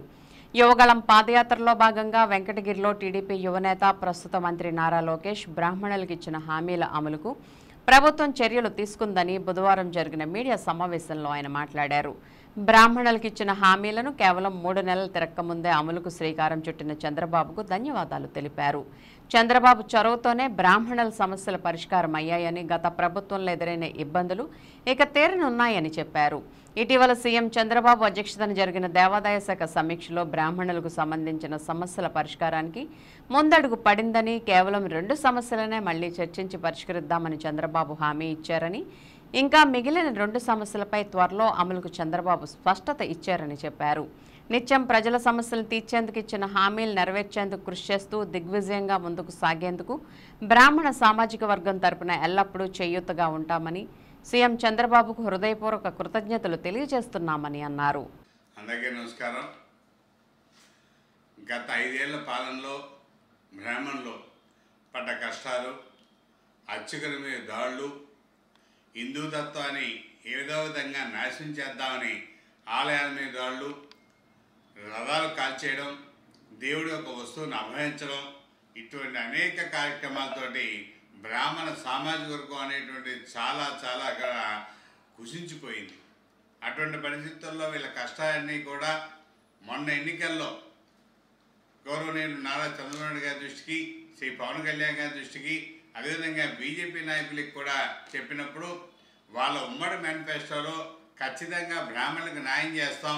యువగళం పాదయాత్రలో భాగంగా వెంకటగిరిలో టీడీపీ యువనేత, ప్రస్తుత మంత్రి నారా లోకేష్ బ్రాహ్మణులకు ఇచ్చిన హామీల అమలుకు ప్రభుత్వం చర్యలు తీసుకుందని బుధవారం జరిగిన మీడియా సమావేశంలో ఆయన మాట్లాడారు. బ్రాహ్మణులకు ఇచ్చిన హామీలను కేవలం 3 నెలలు తిరక్కముందే అమలుకు శ్రీకారం చుట్టిన చంద్రబాబుకు ధన్యవాదాలు తెలిపారు. చంద్రబాబు చొరవతోనే బ్రాహ్మణుల సమస్యల పరిష్కారం అయ్యాయని, గత ప్రభుత్వంలో ఎదురైన ఇబ్బందులు ఇక తీరనున్నాయని చెప్పారు. ఇటీవల సీఎం చంద్రబాబు అధ్యక్షతన జరిగిన దేవాదాయ శాఖ సమీక్షలో బ్రాహ్మణులకు సంబంధించిన సమస్యల పరిష్కారానికి ముందడుగు పడిందని, కేవలం 2 సమస్యలనే మళ్లీ చర్చించి పరిష్కరిద్దామని చంద్రబాబు హామీ ఇచ్చారని, ఇంకా మిగిలిన 2 సమస్యలపై త్వరలో అమలుకు చంద్రబాబు స్పష్టత ఇచ్చారని చెప్పారు. నిత్యం ప్రజల సమస్యలు తీర్చేందుకు ఇచ్చిన హామీలు నెరవేర్చేందుకు కృషి చేస్తూ దిగ్విజయంగా ముందుకు సాగేందుకు బ్రాహ్మణ సామాజిక వర్గం తరపున ఎల్లప్పుడూ చేయూతగా ఉంటామని సీఎం చంద్రబాబుకు హృదయపూర్వక కృతజ్ఞతలు తెలియజేస్తున్నామని అన్నారు. అందరికీ నమస్కారం. గత 5 ఏళ్ల పాలనలో బ్రాహ్మణులు పడ్డ కష్టాలు, అర్చకుల మీద దాడులు, హిందూ తత్వాన్ని ఏదో విధంగా నాశనం చేద్దామని ఆలయాల మీద దాడులు, రథాలు కాల్చేయడం, దేవుడి యొక్క వస్తువును అభయించడం, ఇటువంటి అనేక కార్యక్రమాలతోటి బ్రాహ్మణ సామాజిక వర్గం అనేటువంటి చాలా చాలా అక్కడ కుసించిపోయింది. అటువంటి పరిస్థితుల్లో వీళ్ళ కష్టాలన్నీ కూడా మొన్న ఎన్నికల్లో గౌరవనీయులు నారా చంద్రబాబు నాయుడు గారి దృష్టికి, శ్రీ పవన్ కళ్యాణ్ గారి దృష్టికి, అదేవిధంగా బీజేపీ నాయకులకి కూడా చెప్పినప్పుడు వాళ్ళ ఉమ్మడి మేనిఫెస్టోలో ఖచ్చితంగా బ్రాహ్మణులకు న్యాయం చేస్తాం,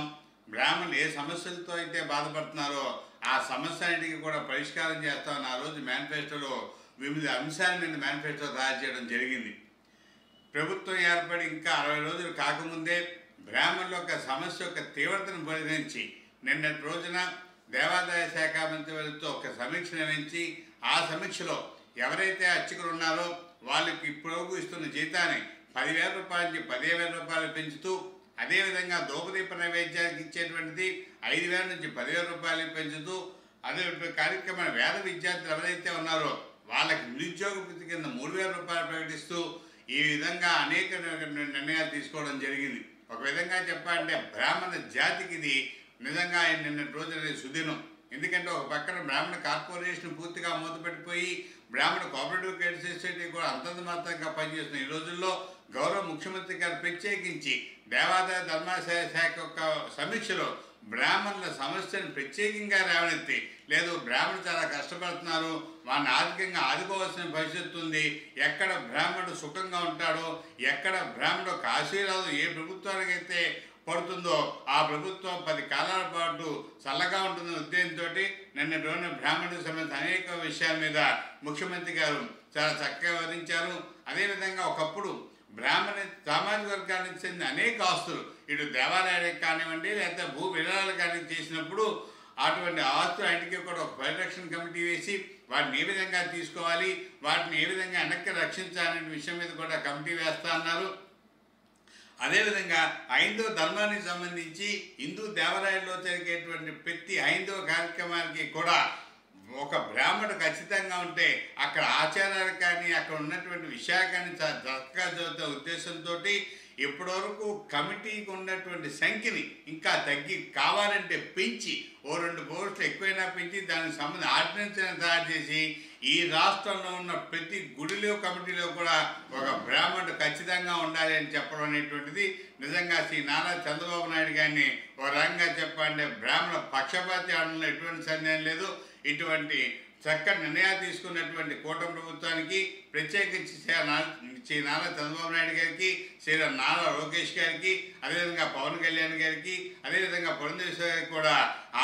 బ్రాహ్మణులు ఏ సమస్యలతో అయితే బాధపడుతున్నారో ఆ సమస్యలన్నిటికీ కూడా పరిష్కారం చేస్తామని ఆ రోజు మేనిఫెస్టోలో వివిధ అంశాల మీద మేనిఫెస్టో తయారు చేయడం జరిగింది. ప్రభుత్వం ఏర్పడి ఇంకా 60 రోజులు కాకముందే బ్రాహ్మణుల యొక్క సమస్య యొక్క తీవ్రతను పరిగణించి నిన్నటి రోజున దేవాదాయ శాఖ మంత్రి వారితో ఒక సమీక్ష నిర్వహించి ఆ సమీక్షలో ఎవరైతే అర్చకులు ఉన్నారో వాళ్ళకి ఇప్పుడు ఇస్తున్న జీతాన్ని 10,000 రూపాయల నుంచి 15,000 రూపాయలు పెంచుతూ, అదేవిధంగా ధూపదీప నైవేద్యానికి ఇచ్చేటువంటిది 5,000 నుంచి 10,000 రూపాయలు పెంచుతూ, అదే కార్యక్రమం వేద విద్యార్థులు ఎవరైతే ఉన్నారో వాళ్ళకి నిరుద్యోగ వృత్తి కింద 3,000 రూపాయలు ప్రకటిస్తూ ఈ విధంగా అనేక నిర్ణయాలు తీసుకోవడం జరిగింది. ఒక విధంగా చెప్పాలంటే బ్రాహ్మణ జాతికి ఇది నిజంగా నిన్నటి రోజున సుదినం. ఎందుకంటే ఒక పక్కన బ్రాహ్మణ కార్పొరేషన్ పూర్తిగా మూతపెట్టిపోయి బ్రాహ్మణ కోఆపరేటివ్ క్రెడిట్ సొసైటీ కూడా అంతంత మాత్రంగా పనిచేస్తున్న ఈ రోజుల్లో గౌరవ ముఖ్యమంత్రి గారు ప్రత్యేకించి దేవాదాయ ధర్మాదాయ శాఖ యొక్క సమీక్షలో బ్రాహ్మణుల సమస్యను ప్రత్యేకంగా లేవనెత్తి, లేదు బ్రాహ్మణులు చాలా కష్టపడుతున్నారు, వాడిని ఆర్థికంగా ఆదుకోవాల్సిన భవిష్యత్తు ఉంది, ఎక్కడ బ్రాహ్మణుడు సుఖంగా ఉంటాడో, ఎక్కడ బ్రాహ్మణుడు ఒక ఆశీర్వాదం ఏ ప్రభుత్వానికైతే పడుతుందో ఆ ప్రభుత్వం 10 కాలాల పాటు చల్లగా ఉంటుందనే ఉద్దేశంతో నిన్నటి రోజున బ్రాహ్మణులకు సంబంధించిన అనేక విషయాల మీద ముఖ్యమంత్రి గారు చాలా చక్కగా వివరించారు. అదేవిధంగా ఒకప్పుడు బ్రాహ్మణ సామాజిక వర్గానికి చెందిన అనేక ఆస్తులు ఇటు దేవాలయానికి కానివ్వండి లేకపోతే భూ విరాళాలు కానీ చేసినప్పుడు అటువంటి ఆస్తులు అన్నిటికీ కూడా ఒక పరిరక్షణ కమిటీ వేసి వాటిని ఏ విధంగా తీసుకోవాలి, వాటిని ఏ విధంగా వెనక్కి రక్షించాలనే విషయం మీద కూడా కమిటీ వేస్తా అన్నారు. అదేవిధంగా హైందవ ధర్మానికి సంబంధించి హిందూ దేవాలయాల్లో జరిగేటువంటి ప్రతి హైందవ కార్యక్రమానికి కూడా ఒక బ్రాహ్మణుడు ఖచ్చితంగా ఉంటే అక్కడ ఆచారాలు కానీ అక్కడ ఉన్నటువంటి విషయాలు కానీ చాలా చక్కగా చదువుతున్న ఉద్దేశంతో ఇప్పటివరకు కమిటీకి ఉన్నటువంటి సంఖ్యని ఇంకా తగ్గి కావాలంటే పెంచి 2 పోస్టులు ఎక్కువైనా పెంచి దానికి సంబంధించి ఆర్డినెన్స్ తయారు చేసి ఈ రాష్ట్రంలో ఉన్న ప్రతి గుడిలో కమిటీలో కూడా ఒక బ్రాహ్మణుడు ఖచ్చితంగా ఉండాలి అని చెప్పడం అనేటువంటిది నిజంగా శ్రీ నారా చంద్రబాబు నాయుడు గారిని ఒక రకంగా చెప్పాలంటే బ్రాహ్మణ పక్షపాతి ఆడంలో ఎటువంటి సందేహం లేదు. ఇటువంటి చక్కటి నిర్ణయాలు తీసుకున్నటువంటి కూటమి ప్రభుత్వానికి ప్రత్యేకించి శ్రీ నారా చంద్రబాబు నాయుడు గారికి, శ్రీ నారా లోకేష్ గారికి, అదేవిధంగా పవన్ కళ్యాణ్ గారికి, అదేవిధంగా పురంధేశ్వరి గారికి కూడా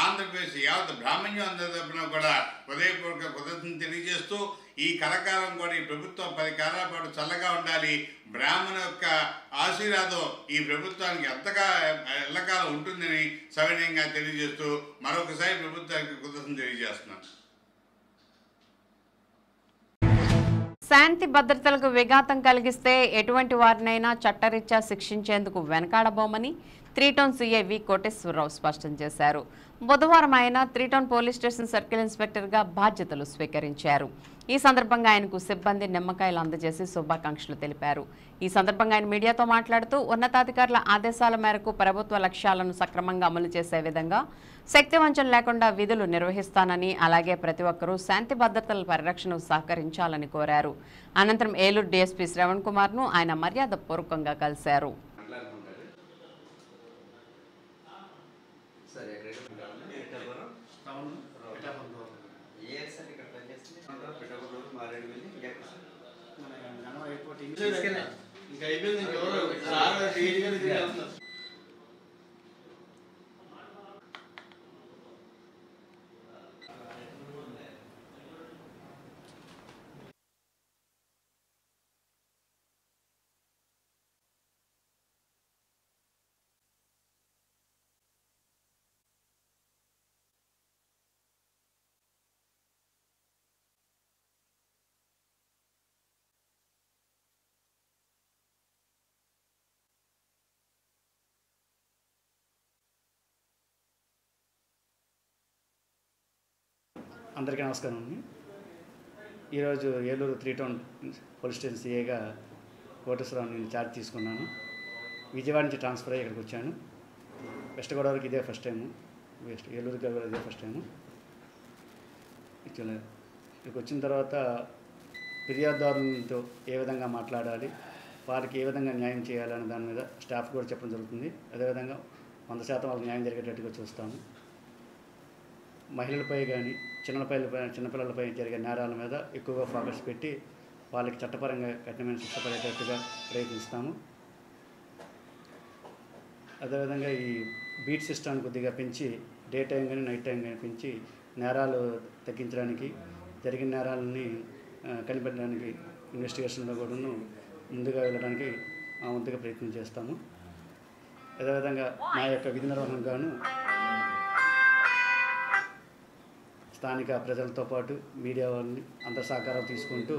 ఆంధ్రప్రదేశ్ యావత్ బ్రాహ్మణ్యం అందరి తరపున కూడా హృదయపూర్వక కృతజ్ఞతలు తెలియజేస్తూ ఈ కలకాలం కూడా ఈ ప్రభుత్వం 10 కాలాల పాటు చల్లగా ఉండాలి, బ్రాహ్మణ యొక్క ఆశీర్వాదం ఈ ప్రభుత్వానికి ఎంతగా ఎల్లకాలం ఉంటుందని సవినయంగా తెలియజేస్తూ మరొకసారి ప్రభుత్వానికి కృతజ్ఞతలు తెలియజేస్తున్నాను. శాంతి భద్రతలకు విఘాతం కలిగిస్తే ఎటువంటి వారినైనా చట్టరీత్యా శిక్షించేందుకు వెనకాడబోమని 3 టౌన్ సీఐ వి కోటేశ్వరరావు స్పష్టం చేశారు. బుధవారం ఆయన 3 టౌన్ పోలీస్ స్టేషన్ సర్కిల్ ఇన్స్పెక్టర్గా బాధ్యతలు స్వీకరించారు. ఈ సందర్భంగా ఆయనకు సిబ్బంది నిమ్మకాయలు అందజేసి శుభాకాంక్షలు తెలిపారు. ఈ సందర్భంగా ఆయన మీడియాతో మాట్లాడుతూ ఉన్నతాధికారుల ఆదేశాల మేరకు ప్రభుత్వ లక్ష్యాలను సక్రమంగా అమలు చేసే విధంగా శక్తివంచన లేకుండా విధులు నిర్వహిస్తానని, అలాగే ప్రతి ఒక్కరూ శాంతి భద్రతల పరిరక్షణకు సహకరించాలని కోరారు. అనంతరం ఏలూరు డీఎస్పీ శ్రవణ్ కుమార్ను ఆయన మర్యాదపూర్వకంగా కలిశారు. ఇంకా అయిపోయింది, ఇంకెవరు సార్ డీజీ గారు వెళ్తున్నారు. అందరికీ నమస్కారం అండి. ఈరోజు ఏలూరు 3 టౌన్ పోలీస్ స్టేషన్ సీఏగా కోటేశ్వరరావు నేను ఛార్జ్ తీసుకున్నాను. విజయవాడ నుంచి ట్రాన్స్ఫర్ అయ్యి ఇక్కడికి వచ్చాను. వెస్ట్ గోదావరికి ఇదే ఫస్ట్ టైము, ఏలూరుకి ఇదే ఫస్ట్ టైము. ఇక్కడికి వచ్చిన తర్వాత ఫిర్యాదుదారులతో ఏ విధంగా మాట్లాడాలి, వారికి ఏ విధంగా న్యాయం చేయాలనే దాని మీద స్టాఫ్ కూడా చెప్పడం జరుగుతుంది. అదేవిధంగా 100% వాళ్ళకి న్యాయం జరిగేటట్టుగా చూస్తాము. మహిళలపై కానీ చిన్నపిల్లలపై జరిగే నేరాల మీద ఎక్కువగా ఫోకస్ పెట్టి వాళ్ళకి చట్టపరంగా కఠినమైన శిక్ష పడేటట్టుగా ప్రయత్నిస్తాము. అదేవిధంగా ఈ బీట్ సిస్టమ్ కొద్దిగా పెంచి డే టైం కానీ నైట్ టైం కానీ పెంచి నేరాలు తగ్గించడానికి, జరిగిన నేరాలని కనిపెట్టడానికి ఇన్వెస్టిగేషన్లో కూడా ముందుగా వెళ్ళడానికి వంతుగా ప్రయత్నం చేస్తాము. అదేవిధంగా నా యొక్క విధి నిర్వహణకు గాను స్థానిక ప్రజలతో పాటు మీడియా వాళ్ళని అందరి సహకారం తీసుకుంటూ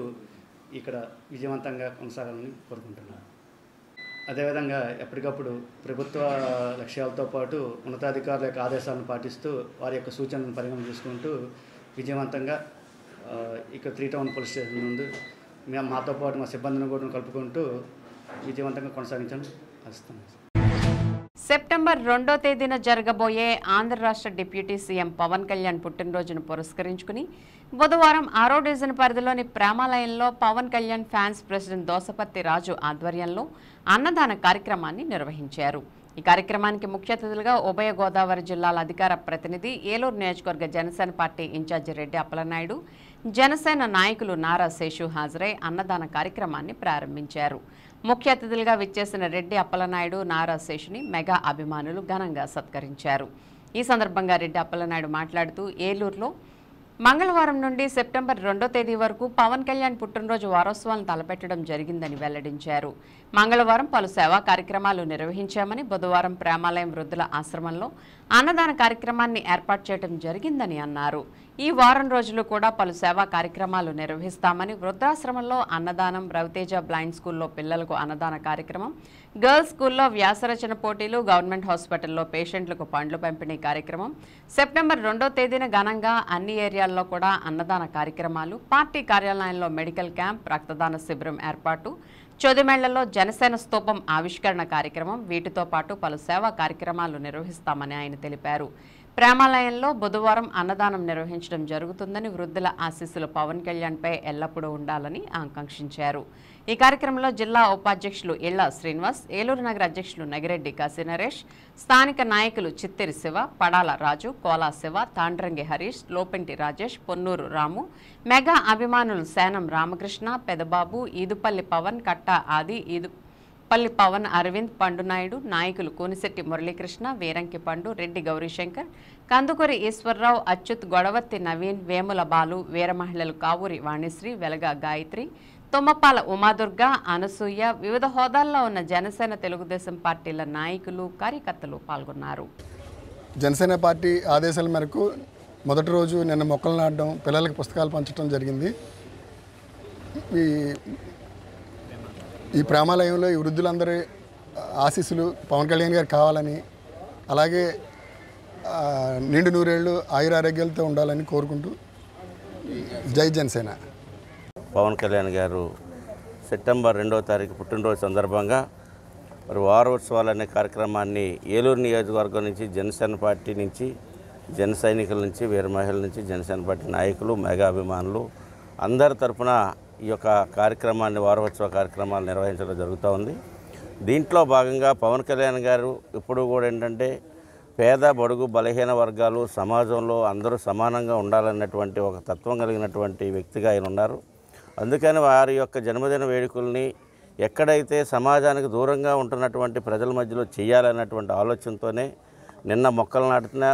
ఇక్కడ విజయవంతంగా కొనసాగాలని కోరుకుంటున్నాను. అదేవిధంగా ఎప్పటికప్పుడు ప్రభుత్వ లక్ష్యాలతో పాటు ఉన్నతాధికారుల యొక్క ఆదేశాలను పాటిస్తూ వారి యొక్క సూచనలను పరిగణన చేసుకుంటూ విజయవంతంగా ఇక్కడ 3 టౌన్ పోలీస్ స్టేషన్ నుండి మేము మాతో పాటు మా సిబ్బందిని కూడా కలుపుకుంటూ విజయవంతంగా కొనసాగించాలని ఆశిస్తున్నాం. సెప్టెంబర్ 2వ తేదీన జరగబోయే ఆంధ్ర రాష్ట్ర డిప్యూటీ సీఎం పవన్ కళ్యాణ్ పుట్టినరోజును పురస్కరించుకుని బుధవారం 6వ డివిజన్ పరిధిలోని ప్రేమాలయంలో పవన్ కళ్యాణ్ ఫ్యాన్స్ ప్రెసిడెంట్ దోసపర్తి రాజు ఆధ్వర్యంలో అన్నదాన కార్యక్రమాన్ని నిర్వహించారు. ఈ కార్యక్రమానికి ముఖ్య అతిథులుగా ఉభయ గోదావరి జిల్లాల అధికార ప్రతినిధి, ఏలూరు నియోజకవర్గ జనసేన పార్టీ ఇన్ఛార్జి రెడ్డి అప్పలనాయుడు, జనసేన నాయకులు నారా శేషు హాజరై అన్నదాన కార్యక్రమాన్ని ప్రారంభించారు. ముఖ్య అతిథులుగా విచ్చేసిన రెడ్డి అప్పలనాయుడు, నారా శేషుని మెగా అభిమానులు ఘనంగా సత్కరించారు. ఈ సందర్భంగా రెడ్డి అప్పలనాయుడు మాట్లాడుతూ ఏలూరులో మంగళవారం నుండి సెప్టెంబర్ 2వ తేదీ వరకు పవన్ కళ్యాణ్ పుట్టినరోజు వారోత్సవాలను తలపెట్టడం జరిగిందని వెల్లడించారు. మంగళవారం పలు సేవా కార్యక్రమాలు నిర్వహించామని, బుధవారం ప్రేమాలయం వృద్ధుల ఆశ్రమంలో అన్నదాన కార్యక్రమాన్ని ఏర్పాటు చేయడం జరిగిందని అన్నారు. ఈ వారం రోజులు కూడా పలు సేవా కార్యక్రమాలు నిర్వహిస్తామని, వృద్ధాశ్రమంలో అన్నదానం, రవితేజ బ్లైండ్ స్కూల్లో పిల్లలకు అన్నదాన కార్యక్రమం, గర్ల్స్ స్కూల్లో వ్యాసరచన పోటీలు, గవర్నమెంట్ హాస్పిటల్లో పేషెంట్లకు పండ్లు పంపిణీ కార్యక్రమం, సెప్టెంబర్ 2వ తేదీన ఘనంగా అన్ని ఏరియాల్లో కూడా అన్నదాన కార్యక్రమాలు, పార్టీ కార్యాలయంలో మెడికల్ క్యాంప్, రక్తదాన శిబిరం ఏర్పాటు, చొదిమేళ్లలో జనసేన స్తూపం ఆవిష్కరణ కార్యక్రమం, వీటితో పాటు పలు సేవా కార్యక్రమాలు నిర్వహిస్తామని ఆయన తెలిపారు. ప్రేమాలయంలో బుధవారం అన్నదానం నిర్వహించడం జరుగుతుందని, వృద్ధుల ఆశీస్సులు పవన్ కళ్యాణ్పై ఎల్లప్పుడూ ఉండాలని ఆకాంక్షించారు. ఈ కార్యక్రమంలో జిల్లా ఉపాధ్యక్షులు ఇళ్ల శ్రీనివాస్, ఏలూరు నగర అధ్యక్షులు నగిరెడ్డి కాశీ నరేష్, స్థానిక నాయకులు చిత్తిరి శివ, పడాల రాజు, కోలా శివ, తాండ్రంగి హరీష్, లోపెంటి రాజేష్, పొన్నూరు రాము, మెగా అభిమానులు సేనం రామకృష్ణ, పెదబాబు, ఈదుపల్లి పవన్, కట్ట ఆది, ఈదుపల్లి పవన్, అరవింద్, పండునాయుడు, నాయకులు కోనిశెట్టి మురళీకృష్ణ, వీరంకి పండు, రెడ్డి గౌరీశంకర్, కందుకూరి ఈశ్వరరావు, అచ్యుత్, గొడవత్తి నవీన్, వేముల బాలు, వీర మహిళలు కావూరి వాణిశ్రీ, వెలగ గాయత్రి, తుమ్మపాల ఉమాదుర్గ, అనసూయ, వివిధ హోదాల్లో ఉన్న జనసేన తెలుగుదేశం పార్టీల నాయకులు, కార్యకర్తలు పాల్గొన్నారు. జనసేన పార్టీ ఆదేశాల మేరకు మొదటి రోజు నిన్న మొక్కలు నాటడం, పిల్లలకి పుస్తకాలు పంచడం జరిగింది. ఈ ప్రేమాలయంలో ఈ వృద్ధులందరి ఆశీస్సులు పవన్ కళ్యాణ్ గారు కావాలని, అలాగే నిండు నూరేళ్ళు ఆయురారోగ్యాలతో ఉండాలని కోరుకుంటూ జై జనసేన. పవన్ కళ్యాణ్ గారు సెప్టెంబర్ 2వ తారీఖు పుట్టినరోజు సందర్భంగా మరి వారోత్సవాలు అనే కార్యక్రమాన్ని ఏలూరు నియోజకవర్గం నుంచి, జనసేన పార్టీ నుంచి, జన సైనికుల నుంచి, వీర మహిళల నుంచి, జనసేన పార్టీ నాయకులు, మెగా అభిమానులు అందరి తరఫున ఈ యొక్క కార్యక్రమాన్ని, వారోత్సవ కార్యక్రమాలు నిర్వహించడం జరుగుతూ ఉంది. దీంట్లో భాగంగా పవన్ కళ్యాణ్ గారు ఇప్పుడు కూడా ఏంటంటే పేద, బడుగు, బలహీన వర్గాలు సమాజంలో అందరూ సమానంగా ఉండాలన్నటువంటి ఒక తత్వం కలిగినటువంటి వ్యక్తిగా ఆయన ఉన్నారు. అందుకని వారి యొక్క జన్మదిన వేడుకల్ని ఎక్కడైతే సమాజానికి దూరంగా ఉంటున్నటువంటి ప్రజల మధ్యలో చేయాలన్నటువంటి ఆలోచనతోనే నిన్న మొక్కలు నాటిన,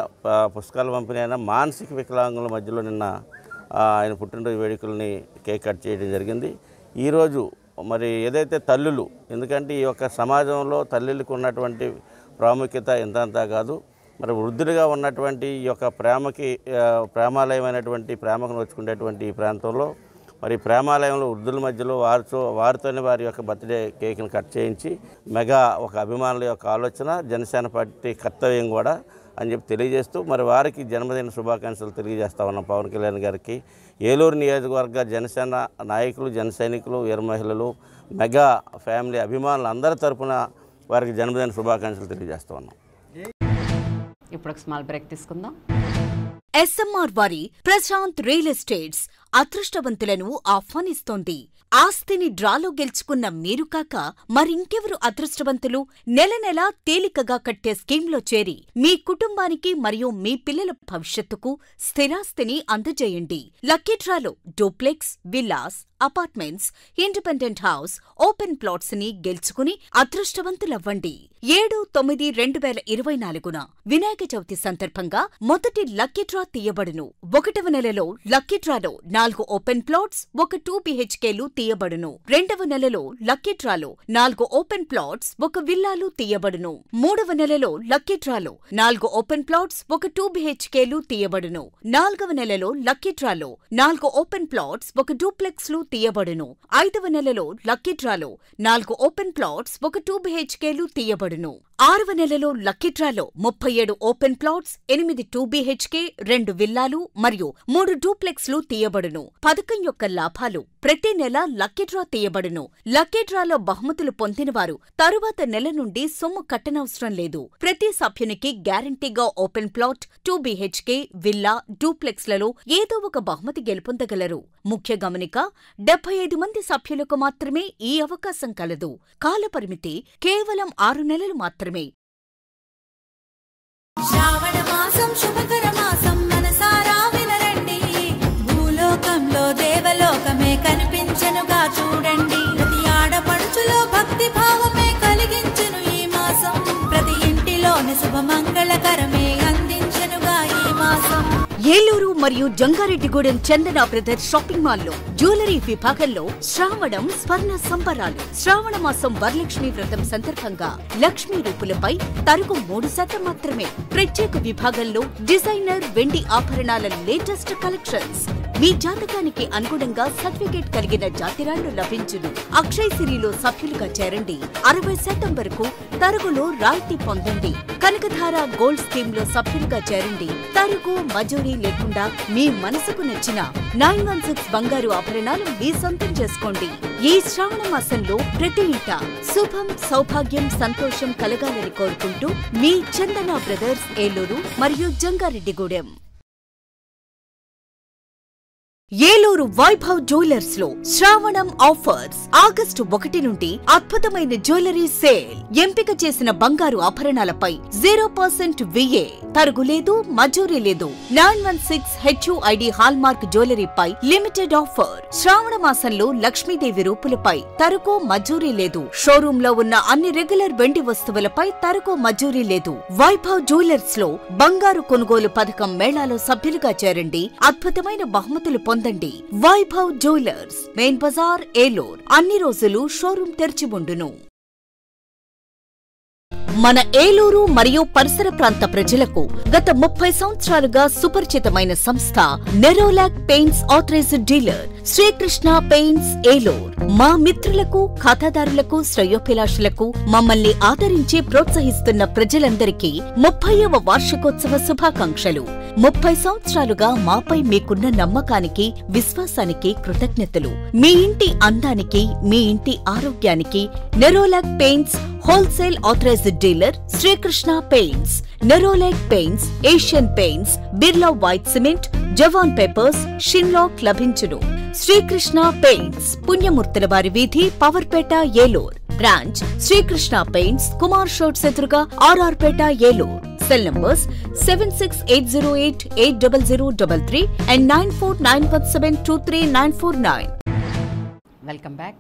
పుస్తకాల పంపిణీ అయినా మానసిక వికలాంగుల మధ్యలో నిన్న ఆయన పుట్టినరోజు వేడుకల్ని కేక్ కట్ చేయడం జరిగింది. ఈరోజు మరి ఏదైతే తల్లులు, ఎందుకంటే ఈ యొక్క సమాజంలో తల్లులకు ఉన్నటువంటి ప్రాముఖ్యత ఎంతంతా కాదు, మరి వృద్ధులుగా ఉన్నటువంటి ఈ యొక్క ప్రేమాలయమైనటువంటి ప్రేమకు నోచుకునేటువంటి ఈ ప్రాంతంలో మరి ప్రేమాలయంలో వృద్ధుల మధ్యలో వారితోనే వారి యొక్క బర్త్డే కేక్ని కట్ చేయించి మెగా ఒక అభిమానుల యొక్క ఆలోచన, జనసేన పార్టీ కర్తవ్యం కూడా అని చెప్పి తెలియజేస్తూ మరి వారికి జన్మదిన శుభాకాంక్షలు తెలియజేస్తా ఉన్నాం. పవన్ కళ్యాణ్ గారికి ఏలూరు నియోజకవర్గ జనసేన నాయకులు, జన సైనికులు, వీర మహిళలు, మెగా ఫ్యామిలీ అభిమానులు అందరి తరఫున వారికి జన్మదిన శుభాకాంక్షలు తెలియజేస్తా ఉన్నాం. ఇప్పుడు ఒక స్మాల్ బ్రేక్ తీసుకుందాం. SMR వారి ప్రశాంత్ రియల్ ఎస్టేట్స్ అదృష్టవంతులను ఆహ్వానిస్తోంది. ఆస్తిని డ్రాలో గెలుచుకున్న మీరు కాక మరింకెవరు అదృష్టవంతులు? నెల నెలా తేలికగా కట్టే స్కీమ్లో చేరి మీ కుటుంబానికి మరియు మీ పిల్లల భవిష్యత్తుకు స్థిరాస్తిని అందజేయండి. లక్కీ డ్రాలో duplex, villas, apartments, independent house, open plots ని గెలుచుకుని అదృష్టవంతులవ్వండి. 7/9/2024 వినాయక చవితి సందర్భంగా మొదటి లక్కీ డ్రా తీయబడును. 1వ నెలలో లక్కీ డ్రాలో 4 ఓపెన్ ప్లాట్స్, 1 2 BHKలు తీయబడును. 2వ నెలలో లక్కీ డ్రాలో 4 ఓపెన్ ప్లాట్స్, 1 విల్లాలు తీయబడును. 3వ నెలలో లక్కీ డ్రాలో 4 ఓపెన్ ప్లాట్స్, 1 2 BHKలు తీయబడును. 4వ నెలలో లక్కీ డ్రాలో 4 ఓపెన్ ప్లాట్స్, 1 డూప్లెక్స్లు తీయబడును. 5వ నెలలో లక్కీ డ్రాలో 4 ఓపెన్ ప్లాట్స్, 1 2 BHKలు తీయబడును. 6వ నెలలో లక్కీ డ్రాలో 37 ఓపెన్ ప్లాట్స్, 8 2 BHK, 2 విల్లాలు మరియు 3 డూప్లెక్స్లు తీయబడును. పథకం యొక్క లాభాలు ప్రతి నెల లక్కీ డ్రా తీయబడును. లక్కీ డ్రాలో బహుమతులు పొందినవారు తరువాత నెల నుండి సొమ్ము కట్టనవసరం లేదు. ప్రతి సభ్యునికి గ్యారంటీగా ఓపెన్ ప్లాట్, 2 BHK, విల్లా, డూప్లెక్స్లలో ఏదో ఒక బహుమతి గెలుపొందగలరు. ముఖ్య గమనిక: 75 మంది సభ్యులకు మాత్రమే ఈ అవకాశం కలదు. కాలపరిమితి కేవలం 6 నెలలు మాత్రమే. శ్రావణ మాసం శుభకర మాసం, మనసారా వినరండి. భూలోకంలో దేవలోకమే కనిపించెనుగా చూడండి. ప్రతి ఆడపడుచులో భక్తి భావమే కలిగించెను ఈ మాసం. ప్రతి ఇంటిలోని శుభమంగళకరమే అందించెనుగా ఈ మాసం. ఏలూరు మరియు జంగారెడ్డిగూడెం చందన బ్రదర్స్ షాపింగ్ మాల్లో జ్యువెలరీ విభాగంలో శ్రావణం స్వర్ణ సంబరాలు. శ్రావణ మాసం వరలక్ష్మి వ్రతం సందర్భంగా లక్ష్మీ రూపులపై తరుగు 3% మాత్రమే. ప్రత్యేక విభాగంలో డిజైనర్ వెండి ఆభరణాల లేటెస్ట్ కలెక్షన్స్. మీ జాతకానికి అనుగుణంగా సర్టిఫికేట్ కలిగిన జాతిరాళ్లు లభించును. అక్షయ్ సిరిలో సభ్యులుగా చేరండి. 60% వరకు తరుగులో రాయితీ పొందండి. కనకధార గోల్డ్ స్కీమ్ లో సభ్యులుగా చేరండి. తరుగు మజూరీ లేకుండా మీ మనసుకు నచ్చిన 916 బంగారు ఆభరణాలు మీ సొంతం చేసుకోండి. ఈ శ్రావణ మాసంలో ప్రతి ఇంట శుభం, సౌభాగ్యం, సంతోషం కలగాలని కోరుకుంటూ మీ చందన బ్రదర్స్, ఏలూరు మరియు జంగారెడ్డిగూడెం. ఏలూరు వైభవ్ జ్యువెలర్స్ లో శ్రావణం ఆఫర్స్. ఆగస్టు 1 నుండి అద్భుతమైన జ్యువెలరీ సేల్. ఎంపిక చేసిన బంగారు ఆభరణాలపై 0% VA, తరుగు లేదు, మజూరీ లేదు. 916 HUID హాల్మార్క్ జ్యువెలరీపై లిమిటెడ్ ఆఫర్. శ్రావణ మాసంలో లక్ష్మీదేవి రూపులపై తరుగు, మజూరీ లేదు. షోరూమ్ లో ఉన్న అన్ని రెగ్యులర్ వెండి వస్తువులపై తరుగు, మజూరీ లేదు. వైభవ్ జ్యువెలర్స్ లో బంగారు కొనుగోలు పథకం మేళాలో సభ్యులుగా చేరండి. అద్భుతమైన బహుమతులు పొందండి. Vaibhav jewellers, main bazaar, Eluru. అన్ని రోజులు షోరూం తెరిచి ఉండును. మన ఏలూరు మరియు పరిసర ప్రాంత ప్రజలకు గత 30 సంవత్సరాలుగా సుపరిచితమైన సంస్థ Nerolac paints authorised dealer Srikrishna paints, Eluru. మా మిత్రులకు, ఖాతాదారులకు, శ్రేయోభిలాషులకు, మమ్మల్ని ఆదరించి ప్రోత్సహిస్తున్న ప్రజలందరికీ 30వ వార్షికోత్సవ శుభాకాంక్షలు. 30 సంవత్సరాలుగా మాపై మీకున్న నమ్మకానికి, విశ్వాసానికి కృతజ్ఞతలు. మీ ఇంటి అందానికి, మీ ఇంటి ఆరోగ్యానికి Nerolac paints wholesale authorised dealer Srikrishna paints. Nerolac paints, Asian paints, Birla white cement, Jawan papers, షిన్లాక్ లభించును. శ్రీకృష్ణ పెయింట్స్, పుణ్యమూర్తుల వారి వీధి, పవర్పేట, ఏలూరు. బ్రాంచ్ శ్రీకృష్ణ పెయింట్స్, కుమార్ షోట్స్ ఎదురుగా, RR Peta, Eluru. Cell numbers 7680880033 and 9491723949. Welcome back.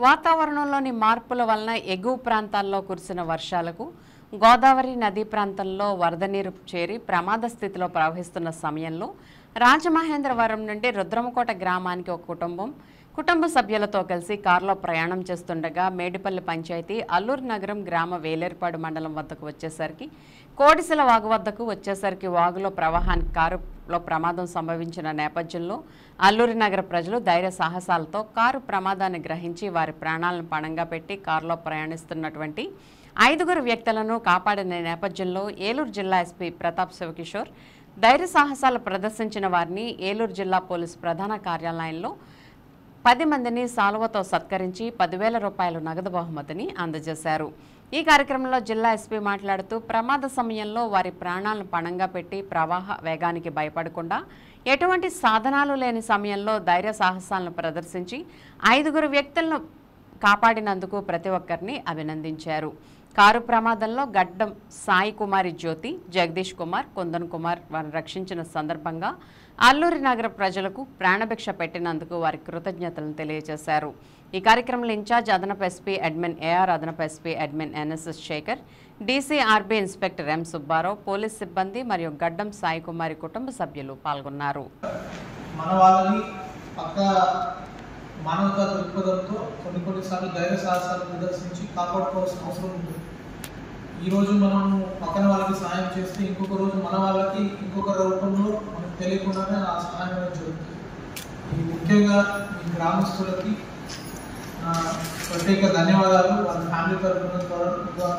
వాతావరణంలోని మార్పుల వలన ఎగువ ప్రాంతాల్లో కురిసిన వర్షాలకు గోదావరి నదీ ప్రాంతంలో వరద నీరు చేరి ప్రమాద స్థితిలో ప్రవహిస్తున్న సమయంలో రాజమహేంద్రవరం నుండి రుద్రమకోట గ్రామానికి ఒక కుటుంబ సభ్యులతో కలిసి కారులో ప్రయాణం చేస్తుండగా మేడిపల్లి పంచాయతీ అల్లూరు నగరం గ్రామ వేలేరుపాడు మండలం వద్దకు వచ్చేసరికి కోడిసెల వాగు వద్దకు వచ్చేసరికి వాగులో ప్రవాహానికి కారులో ప్రమాదం సంభవించిన నేపథ్యంలో అల్లూరి నగర ప్రజలు ధైర్య సాహసాలతో కారు ప్రమాదాన్ని గ్రహించి వారి ప్రాణాలను పణంగా పెట్టి కారులో ప్రయాణిస్తున్నటువంటి 5 వ్యక్తులను కాపాడిన నేపథ్యంలో ఏలూరు జిల్లా ఎస్పీ ప్రతాప్ శివకిషోర్ ధైర్య సాహసాలు ప్రదర్శించిన వారిని ఏలూరు జిల్లా పోలీసు ప్రధాన కార్యాలయంలో 10 మందిని సాలువతో సత్కరించి 10,000 రూపాయల నగదు బహుమతిని అందజేశారు. ఈ కార్యక్రమంలో జిల్లా ఎస్పీ మాట్లాడుతూ ప్రమాద సమయంలో వారి ప్రాణాలను పణంగా పెట్టి ప్రవాహ వేగానికి భయపడకుండా ఎటువంటి సాధనాలు లేని సమయంలో ధైర్య సాహసాలను ప్రదర్శించి 5 వ్యక్తులను కాపాడినందుకు ప్రతి ఒక్కరిని అభినందించారు. కారు ప్రమాదంలో గడ్డం సాయి కుమారి జ్యోతి, జగదీష్ కుమార్, కుందన్ కుమార్ వారిని రక్షించిన సందర్భంగా అల్లూరి నగర ప్రజలకు ప్రాణభిక్ష పెట్టినందుకు వారి కృతజ్ఞతలను తెలియజేశారు. ఈ కార్యక్రమంలో ఇన్ఛార్జ్ అదనపు ఎస్పీ అడ్మిన్ ఏఆర్, అదనపు SP admin NSS Shekhar, DCRB inspector M Subbarao, police సిబ్బంది మరియు గడ్డం సాయి కుమారి కుటుంబ సభ్యులు పాల్గొన్నారు. మన వాళ్ళని పక్క మానవతా దృక్పథంతో కొన్నిసార్లు ధైర్య సాహసాలు ప్రదర్శించి కాపాడుకోవాల్సిన అవసరం ఉంటుంది. ఈరోజు మనం పక్కన వాళ్ళకి సహాయం చేస్తే ఇంకొక రోజు మన వాళ్ళకి ఇంకొక రూపంలో మనకు తెలియకుండానే ఆ సహాయం అనేది జరుగుతుంది. ఈ ముఖ్యంగా ఈ గ్రామస్తులకి ప్రత్యేక ధన్యవాదాలు. వాళ్ళ ఫ్యామిలీ తరఫున